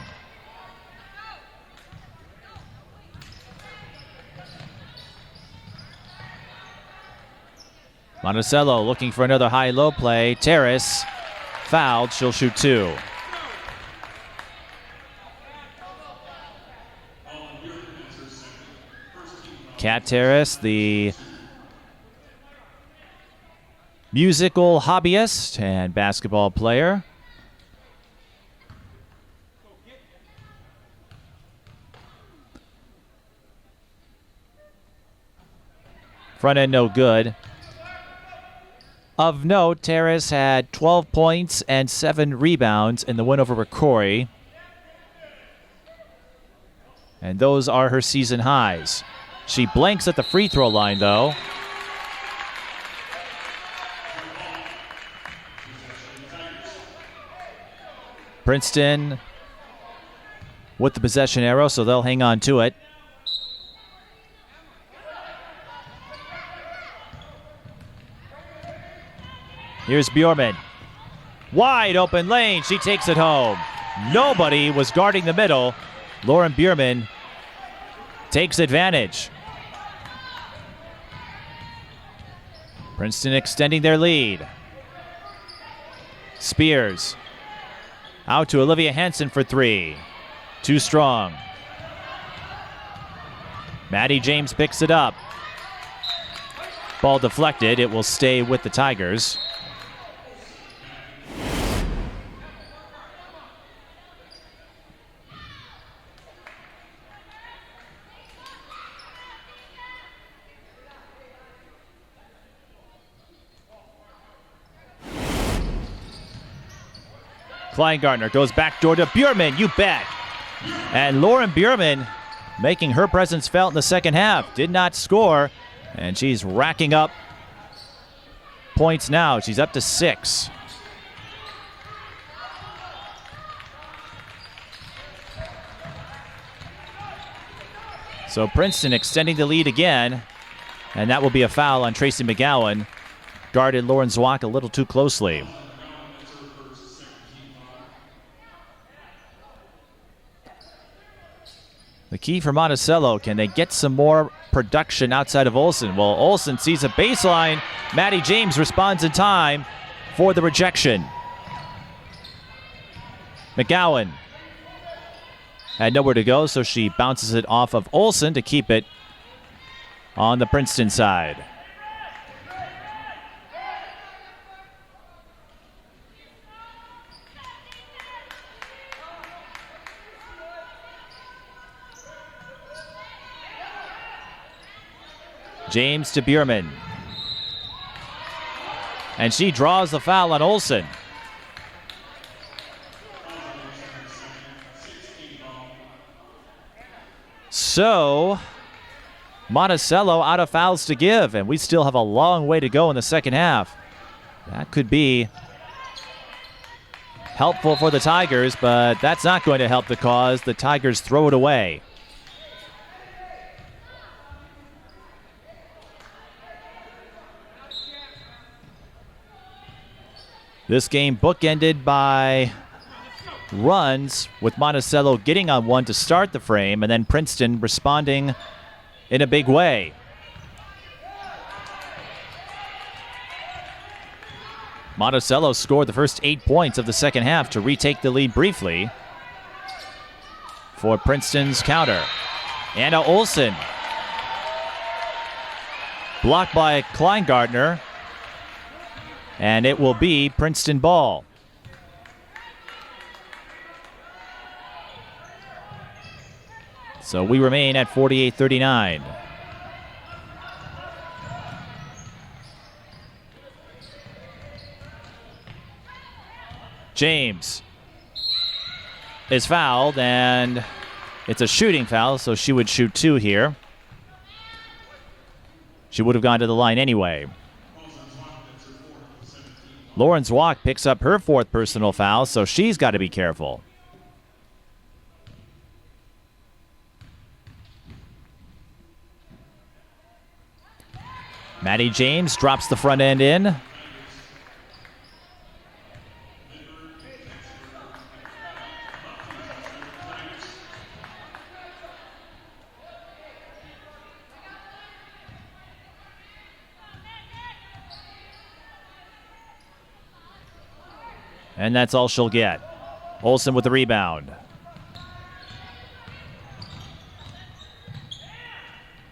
Monticello looking for another high-low play. Terrace fouled. She'll shoot two. Kat Terrace, the musical hobbyist and basketball player. Front end no good. Of note, Terrace had 12 points and 7 rebounds in the win over Corey. And those are her season highs. She blanks at the free throw line, though. Princeton with the possession arrow, so they'll hang on to it. Here's Bjorman. Wide open lane. She takes it home. Nobody was guarding the middle. Lauren Bierman takes advantage. Princeton extending their lead. Spears out to Olivia Hansen for three. Too strong. Maddie James picks it up. Ball deflected. It will stay with the Tigers. Kleingartner goes backdoor to Bierman, you bet. And Lauren Bierman making her presence felt in the second half. Did not score, and she's racking up points now. She's up to 6. So Princeton extending the lead again, and that will be a foul on Tracy McGowan. Guarded Lauren Zwock a little too closely. The key for Monticello, can they get some more production outside of Olson? Well, Olson sees a baseline. Maddie James responds in time for the rejection. McGowan had nowhere to go, so she bounces it off of Olson to keep it on the Princeton side. James to Bierman. And she draws the foul on Olson. So, Monticello out of fouls to give, and we still have a long way to go in the second half. That could be helpful for the Tigers, but that's not going to help the cause. The Tigers throw it away. This game bookended by runs, with Monticello getting on one to start the frame, and then Princeton responding in a big way. Monticello scored the first 8 points of the second half to retake the lead briefly for Princeton's counter. Anna Olson blocked by Kleingartner, and it will be Princeton ball. So we remain at 48-39. James is fouled, and it's a shooting foul, so she would shoot 2 here. She would have gone to the line anyway. Lauren Zwok picks up her 4th personal foul, so she's got to be careful. Maddie James drops the front end in. And that's all she'll get. Olson with the rebound.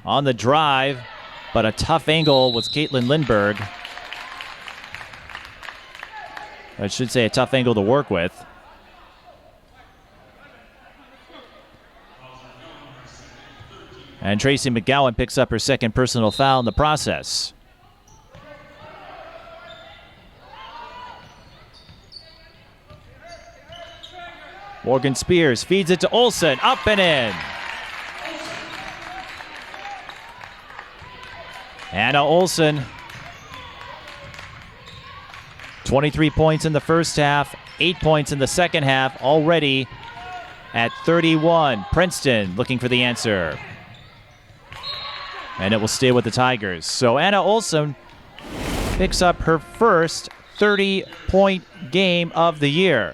On the drive, but a tough angle was Caitlin Lindberg. I should say a tough angle to work with. And Tracy McGowan picks up her 2nd personal foul in the process. Morgan Spears feeds it to Olson, up and in. Anna Olson, 23 points in the first half, 8 points in the second half, already at 31. Princeton looking for the answer. And it will stay with the Tigers. So Anna Olson picks up her first 30-point game of the year.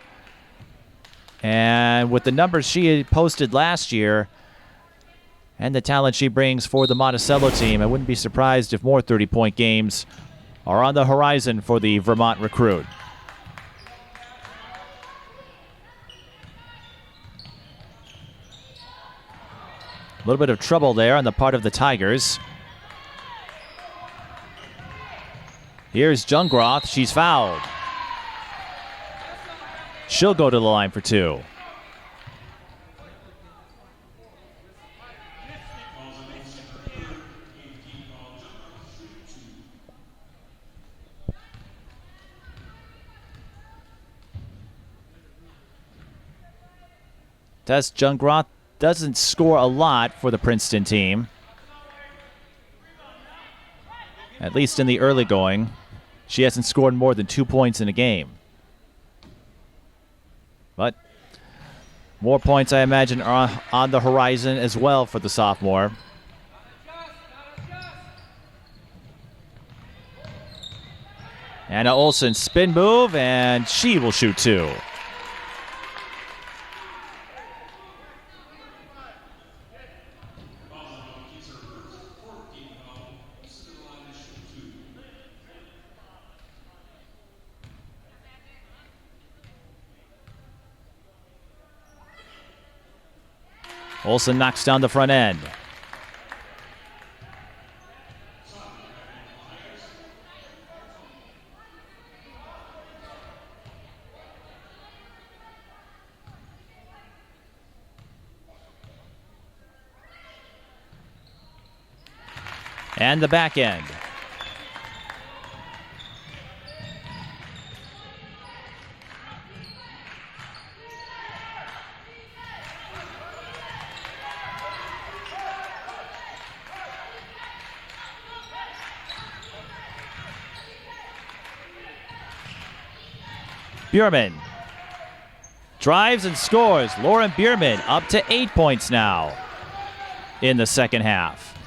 And with the numbers she had posted last year and the talent she brings for the Monticello team, I wouldn't be surprised if more 30-point games are on the horizon for the Vermont recruit. A little bit of trouble there on the part of the Tigers. Here's Jungroth. She's fouled. She'll go to the line for 2. Tess Jungroth doesn't score a lot for the Princeton team. At least in the early going. She hasn't scored more than 2 points in a game. But more points, I imagine, are on the horizon as well for the sophomore. Anna Olson, spin move, and she will shoot 2. Olson knocks down the front end. And the back end. Bierman drives and scores. Lauren Bierman up to 8 points now in the second half.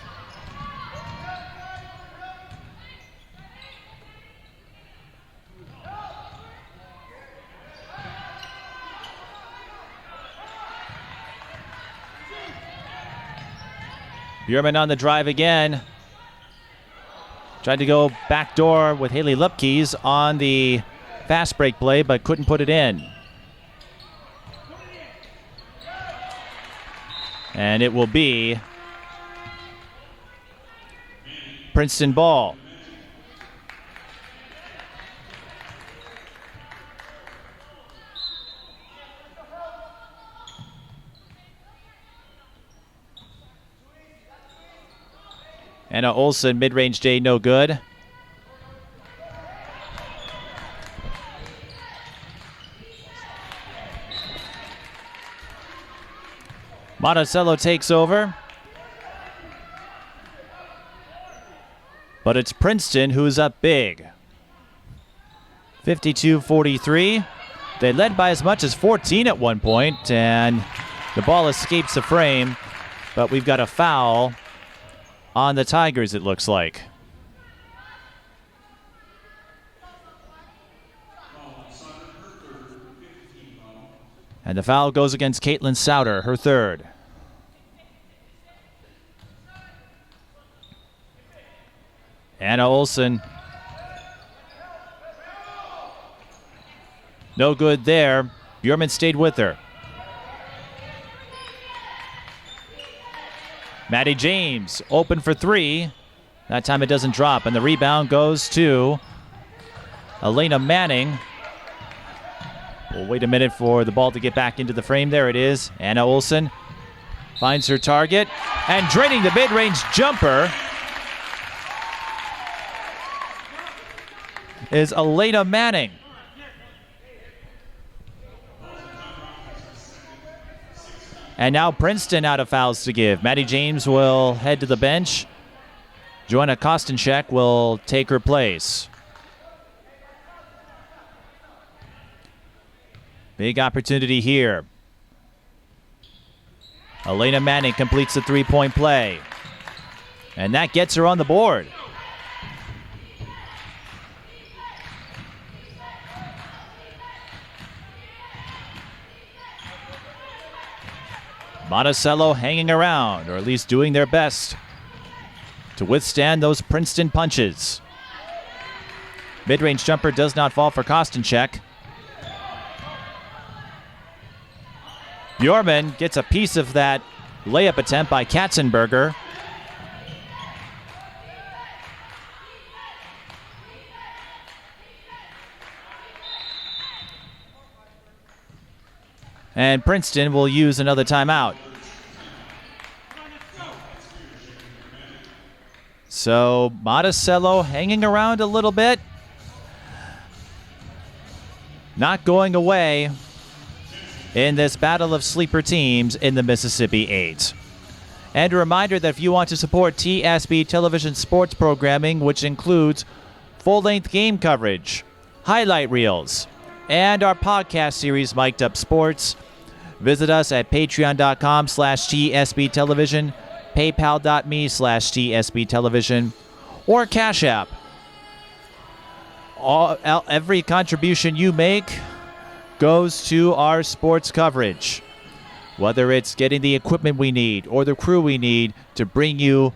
Bierman on the drive again. Tried to go backdoor with Haley Lupkes on the fast break play, but couldn't put it in. And it will be Princeton ball. Anna Olson, mid-range J, no good. Monticello takes over. But it's Princeton who's up big. 52-43. They led by as much as 14 at one point, and the ball escapes the frame, but we've got a foul on the Tigers, it looks like. And the foul goes against Caitlin Souter, her third. Anna Olson. No good there. Bierman stayed with her. Maddie James open for three. That time it doesn't drop, and the rebound goes to Elena Manning. We'll wait a minute for the ball to get back into the frame. There it is. Anna Olson finds her target, and draining the mid-range jumper is Elena Manning. And now Princeton out of fouls to give. Maddie James will head to the bench. Joanna Kostenchek will take her place. Big opportunity here. Elena Manning completes the three-point play. And that gets her on the board. Monticello hanging around, or at least doing their best to withstand those Princeton punches. Mid-range jumper does not fall for Kostenchek. Bjorman gets a piece of that layup attempt by Katzenberger. And Princeton will use another timeout. So Monticello hanging around a little bit. Not going away in this battle of sleeper teams in the Mississippi 8. And a reminder that if you want to support TSB television sports programming, which includes full-length game coverage, highlight reels, and our podcast series, Mic'd Up Sports, visit us at patreon.com/TSB television, paypal.me/TSB television, or Cash App. Every contribution you make goes to our sports coverage, whether it's getting the equipment we need or the crew we need to bring you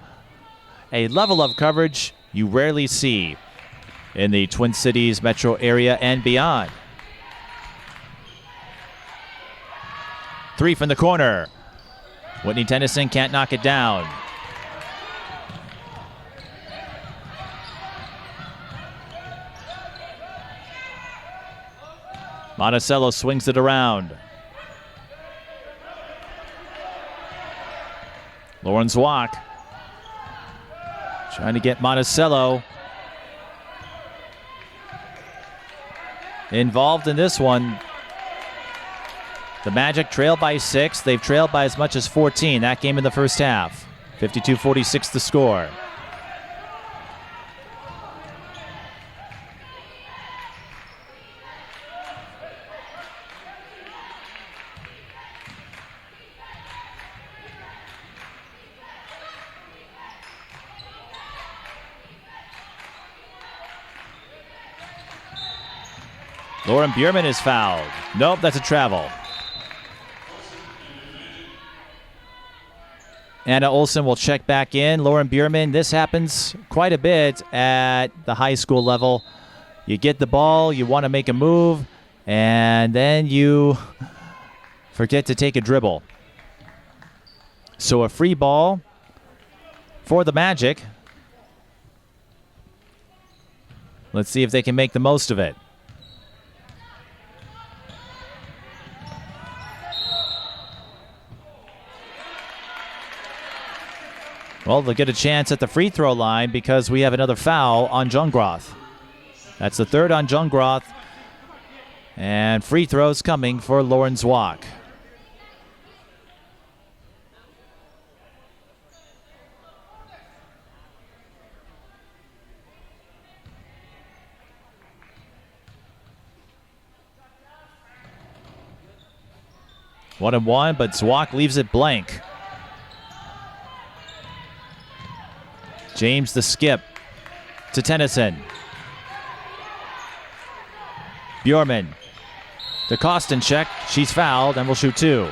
a level of coverage you rarely see in the Twin Cities metro area and beyond. Three from the corner. Whitney Tennyson can't knock it down. Monticello swings it around. Lauren Zwock trying to get Monticello involved in this one. The Magic trail by 6. They've trailed by as much as 14 that game in the first half. 52-46 the score. Lauren Bierman is fouled. Nope, that's a travel. Anna Olson will check back in. Lauren Bierman, this happens quite a bit at the high school level. You get the ball, you want to make a move, and then you forget to take a dribble. So a free ball for the Magic. Let's see if they can make the most of it. Well, they'll get a chance at the free throw line because we have another foul on Jungroth. That's the third on Jungroth. And free throws coming for Lauren Zwock. One and one, but Zwock leaves it blank. James the skip to Tennyson. Bjorman to Kostencheck. She's fouled and will shoot 2.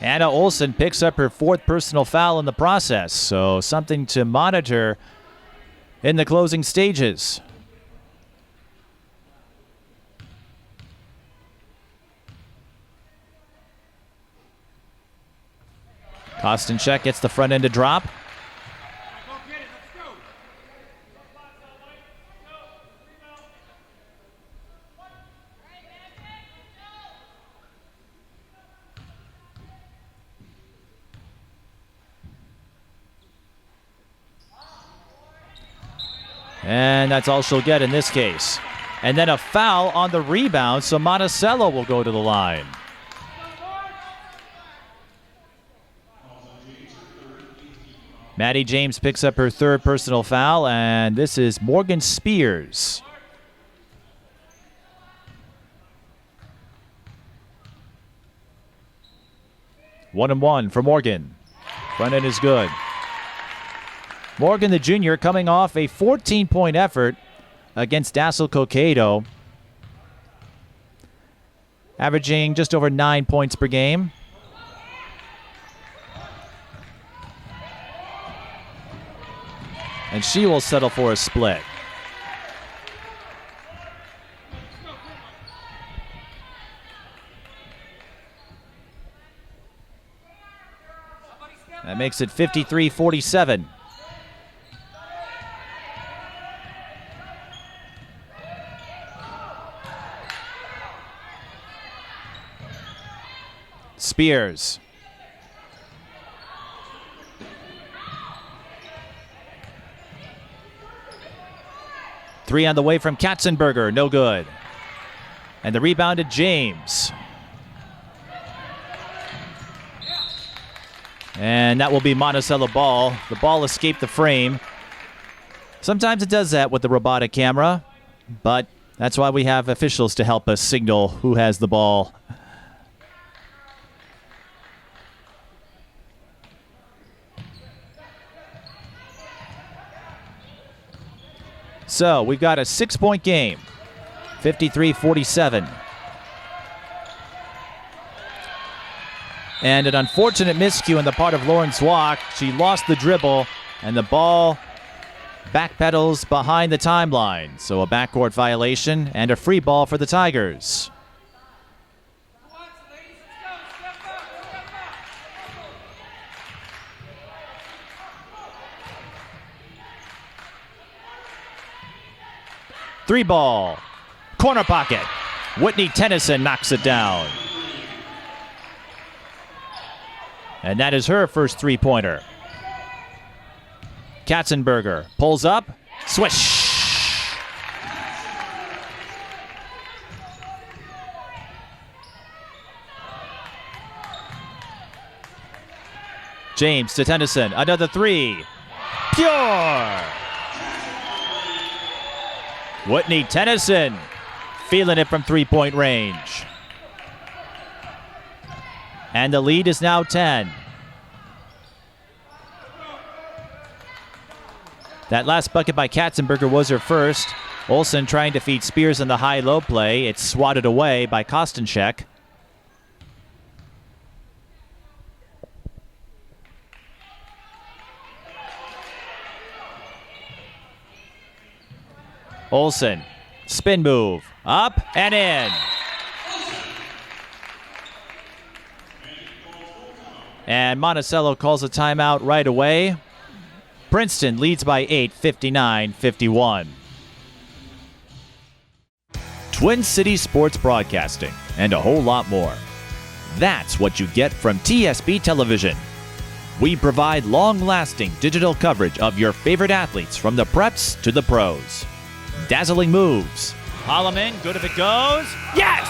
Anna Olson picks up her 4th personal foul in the process, so something to monitor in the closing stages. Kostencheck gets the front end to drop. And that's all she'll get in this case. And then a foul on the rebound, so Monticello will go to the line. Maddie James picks up her 3rd personal foul, and this is Morgan Spears. One and one for Morgan. Front end is good. Morgan, the junior, coming off a 14-point effort against Dassel Cokato, averaging just over 9 points per game. And she will settle for a split. That makes it 53-47. Spears. Three on the way from Katzenberger, no good. And the rebound to James. And that will be Monticello ball. The ball escaped the frame. Sometimes it does that with the robotic camera, but that's why we have officials to help us signal who has the ball. So we've got a 6-point game, 53-47. And an unfortunate miscue on the part of Lauren Zwock. She lost the dribble, and the ball backpedals behind the timeline. So a backcourt violation and a free ball for the Tigers. Three ball. Corner pocket. Whitney Tennyson knocks it down. And that is her first three-pointer. Katzenberger pulls up. Swish. James to Tennyson. Another three. Pure. Whitney Tennyson feeling it from three-point range. And the lead is now 10. That last bucket by Katzenberger was her first. Olson trying to feed Spears in the high-low play. It's swatted away by Kostenchek. Olson, spin move, up and in. And Monticello calls a timeout right away. Princeton leads by 8, 59-51. Twin Cities Sports Broadcasting and a whole lot more. That's what you get from TSB Television. We provide long-lasting digital coverage of your favorite athletes from the preps to the pros. Dazzling moves. Holloman, good if it goes. Yes!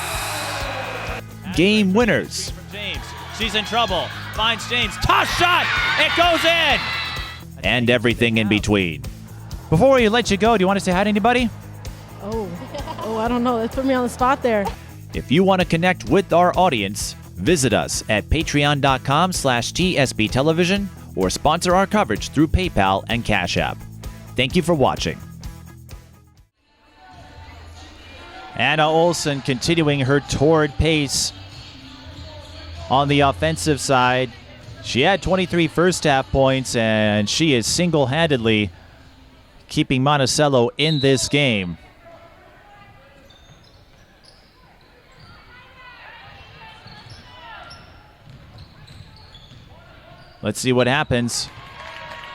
Game winners. From James. She's in trouble. Finds James. Toss shot. It goes in. And everything in between. Before we let you go, do you want to say hi to anybody? Oh, I don't know. Let's put me on the spot there. If you want to connect with our audience, visit us at patreon.com/TSB Television or sponsor our coverage through PayPal and Cash App. Thank you for watching. Anna Olson continuing her torrid pace on the offensive side. She had 23 first-half points, and she is single-handedly keeping Monticello in this game. Let's see what happens.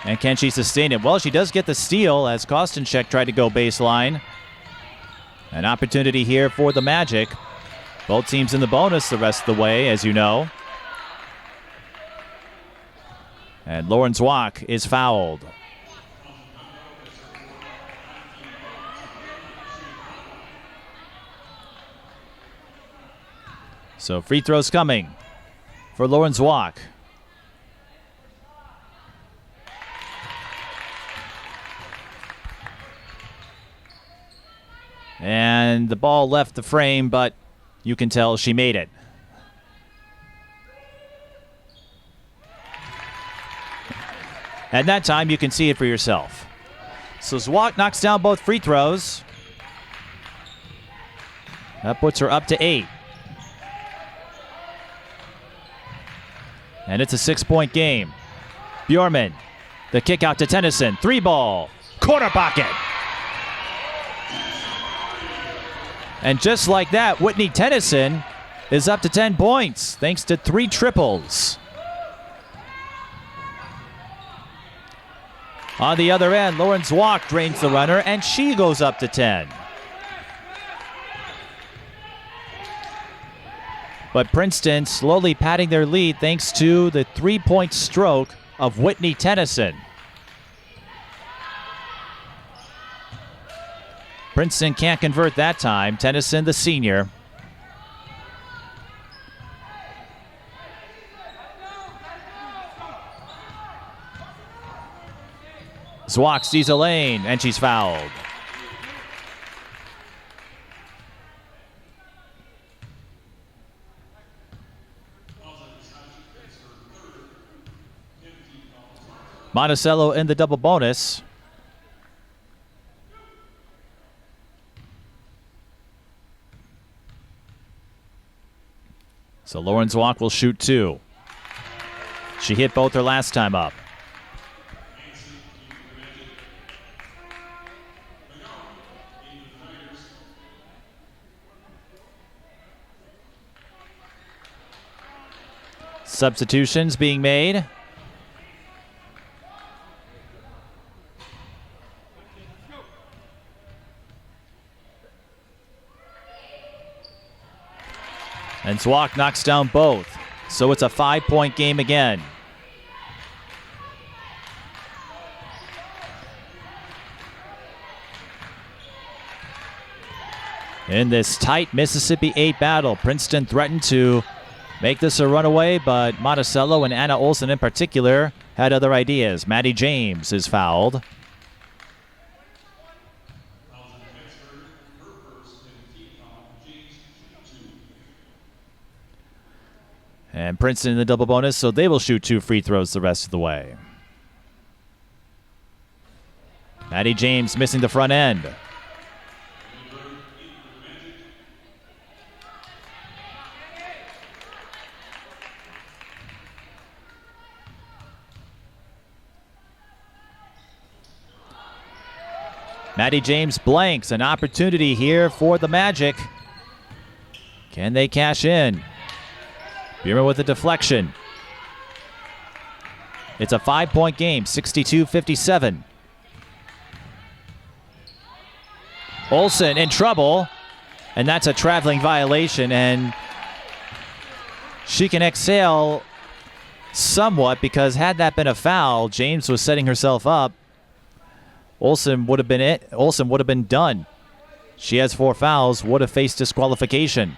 And can she sustain it? Well, she does get the steal as Kostenchek tried to go baseline. An opportunity here for the Magic. Both teams in the bonus the rest of the way, as you know. And Lauren Zwock is fouled. So free throws coming for Lauren Zwock. And the ball left the frame, but you can tell she made it. And that time you can see it for yourself. So Zwock knocks down both free throws. That puts her up to 8. And it's a 6-point game. Bjorman, the kick out to Tennyson. 3-ball. Corner pocket. And just like that, Whitney Tennyson is up to 10 points thanks to 3 triples. On the other end, Lauren Zwock drains the runner, and she goes up to 10. But Princeton slowly padding their lead thanks to the 3-point stroke of Whitney Tennyson. Princeton can't convert that time. Tennyson, the senior. Zwock sees a lane, and she's fouled. Monticello in the double bonus. So Lauren Zwock will shoot 2. She hit both her last time up. Substitutions being made. And Zwock knocks down both. So it's a 5-point game again. In this tight Mississippi 8 battle, Princeton threatened to make this a runaway, but Monticello and Anna Olson in particular had other ideas. Maddie James is fouled. And Princeton in the double bonus, so they will shoot 2 free throws the rest of the way. Maddie James missing the front end. Maddie James blanks. An opportunity here for the Magic. Can they cash in? Bierman with a deflection. It's a 5-point game, 62-57. Olson in trouble, and that's a traveling violation, and she can exhale somewhat because had that been a foul, James was setting herself up. Olson would have been it. Olson would have been done. She has 4 fouls, would have faced disqualification.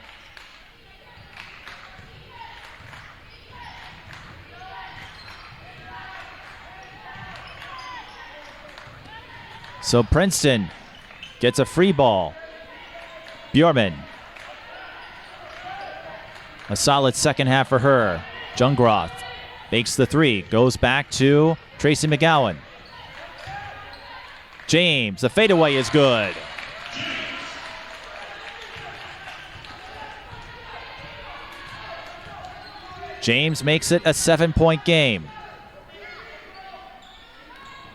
So Princeton gets a free ball. Bjorman. A solid second half for her. Jungroth makes the 3. Goes back to Tracy McGowan. James, the fadeaway is good. James makes it a 7-point game.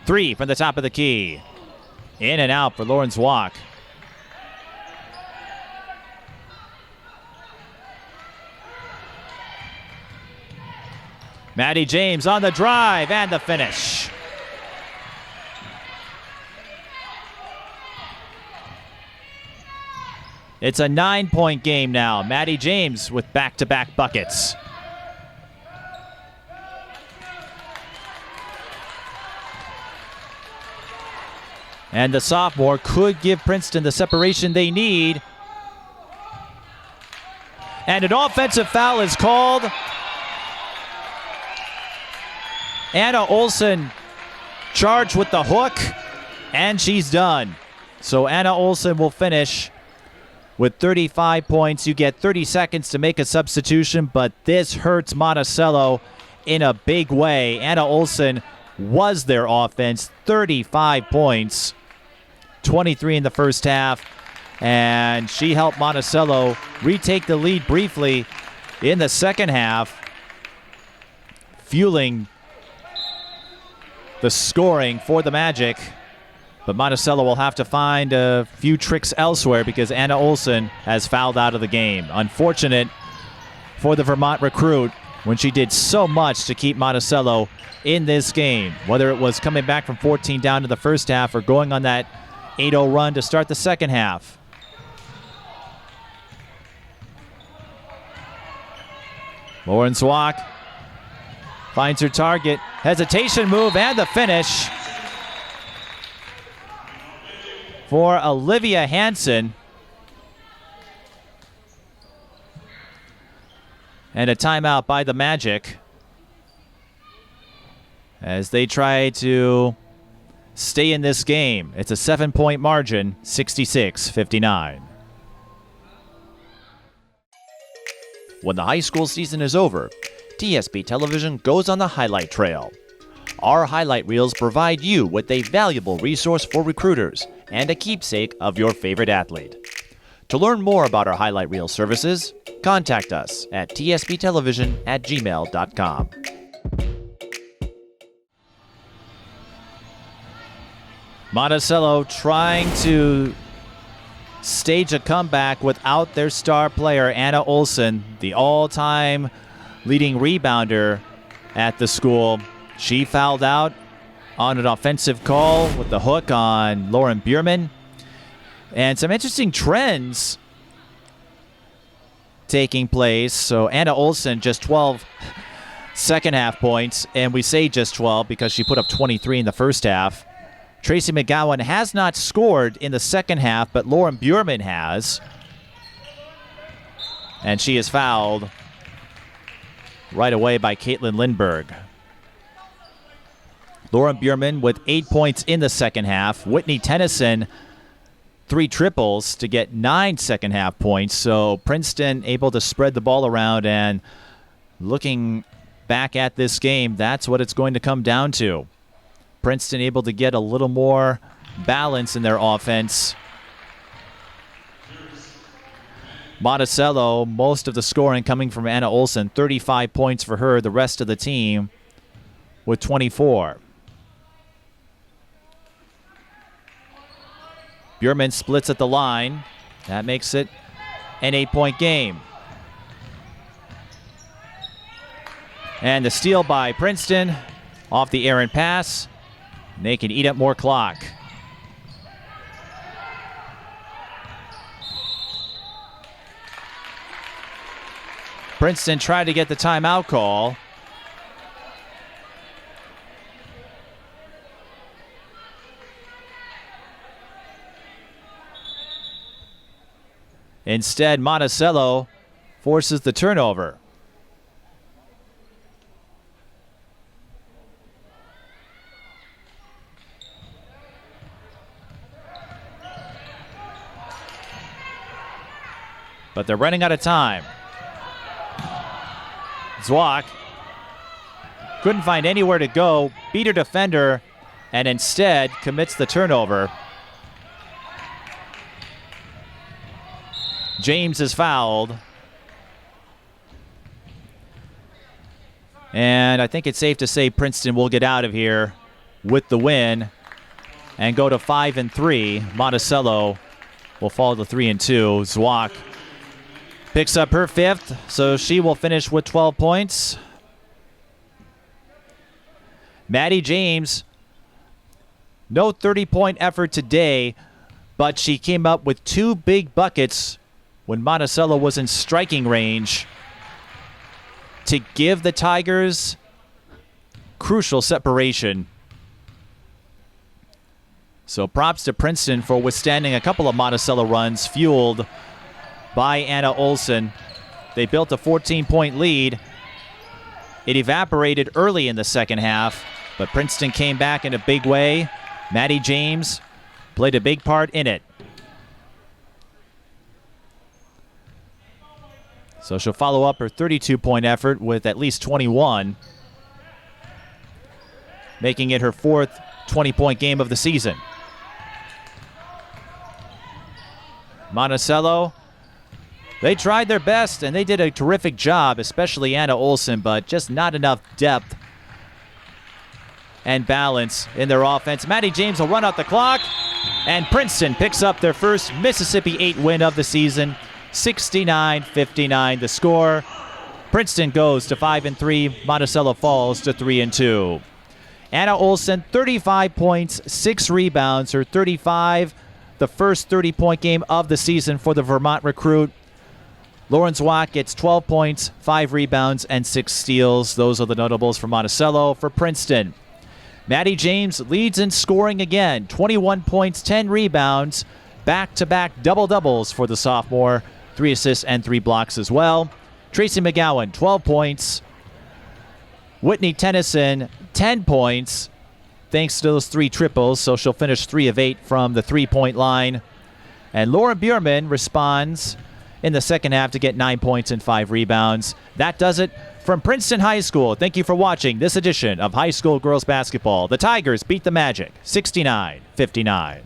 3 from the top of the key. In and out for Lauren Zwock. Maddie James on the drive and the finish. It's a 9-point game now. Maddie James with back-to-back buckets. And the sophomore could give Princeton the separation they need. And an offensive foul is called. Anna Olson charged with the hook, and she's done. So Anna Olson will finish with 35 points. You get 30 seconds to make a substitution, but this hurts Monticello in a big way. Anna Olson was their offense, 35 points. 23 in the first half, and she helped Monticello retake the lead briefly in the second half, fueling the scoring for the Magic. But Monticello will have to find a few tricks elsewhere because Anna Olson has fouled out of the game. Unfortunate for the Vermont recruit when she did so much to keep Monticello in this game, whether it was coming back from 14 down to the first half or going on that 8-0 run to start the second half. Lauren Zwock finds her target. Hesitation move and the finish for Olivia Hansen. And a timeout by the Magic as they try to stay in this game. It's a 7-point margin, 66-59. When the high school season is over, TSP Television goes on the highlight trail. Our highlight reels provide you with a valuable resource for recruiters and a keepsake of your favorite athlete. To learn more about our highlight reel services, contact us at tsptelevision@gmail.com. Monticello trying to stage a comeback without their star player, Anna Olson, the all-time leading rebounder at the school. She fouled out on an offensive call with the hook on Lauren Bierman. And some interesting trends taking place. So Anna Olson, just 12 second half points, and we say just 12 because she put up 23 in the first half. Tracy McGowan has not scored in the second half, but Lauren Bierman has. And she is fouled right away by Caitlin Lindberg. Lauren Bierman with 8 points in the second half. Whitney Tennyson, 3 triples to get 9 second half points. So Princeton able to spread the ball around, and looking back at this game, that's what it's going to come down to. Princeton able to get a little more balance in their offense. Monticello, most of the scoring coming from Anna Olson, 35 points for her. The rest of the team with 24. Bierman splits at the line. That makes it an 8-point game. And the steal by Princeton off the errant pass. They can eat up more clock. Princeton tried to get the timeout call. Instead, Monticello forces the turnover. But they're running out of time. Zwock couldn't find anywhere to go, beat her defender, and instead commits the turnover. James is fouled. And I think it's safe to say Princeton will get out of here with the win and go to 5-3. Monticello will fall to 3-2. Zwock picks up her 5th, so she will finish with 12 points. Maddie James, no 30-point effort today, but she came up with 2 big buckets when Monticello was in striking range to give the Tigers crucial separation. So props to Princeton for withstanding a couple of Monticello runs fueled by Anna Olson. They built a 14-point lead. It evaporated early in the second half, but Princeton came back in a big way. Maddie James played a big part in it. So she'll follow up her 32-point effort with at least 21, making it her 4th 20-point game of the season. Monticello, they tried their best, and they did a terrific job, especially Anna Olson, but just not enough depth and balance in their offense. Maddie James will run out the clock, and Princeton picks up their first Mississippi 8 win of the season. 69-59 the score. Princeton goes to 5-3. Monticello falls to 3-2. Anna Olson, 35 points, 6 rebounds, her 35, the first 30-point game of the season for the Vermont recruit. Lauren Zwock gets 12 points, 5 rebounds, and 6 steals. Those are the notables for Monticello. For Princeton, Maddie James leads in scoring again, 21 points, 10 rebounds, back-to-back double-doubles for the sophomore, 3 assists and 3 blocks as well. Tracy McGowan, 12 points. Whitney Tennyson, 10 points, thanks to those 3 triples, so she'll finish 3 of 8 from the 3-point line. And Lauren Bierman responds in the second half to get 9 points and 5 rebounds. That does it from Princeton High School. Thank you for watching this edition of High School Girls Basketball. The Tigers beat the Magic 69-59.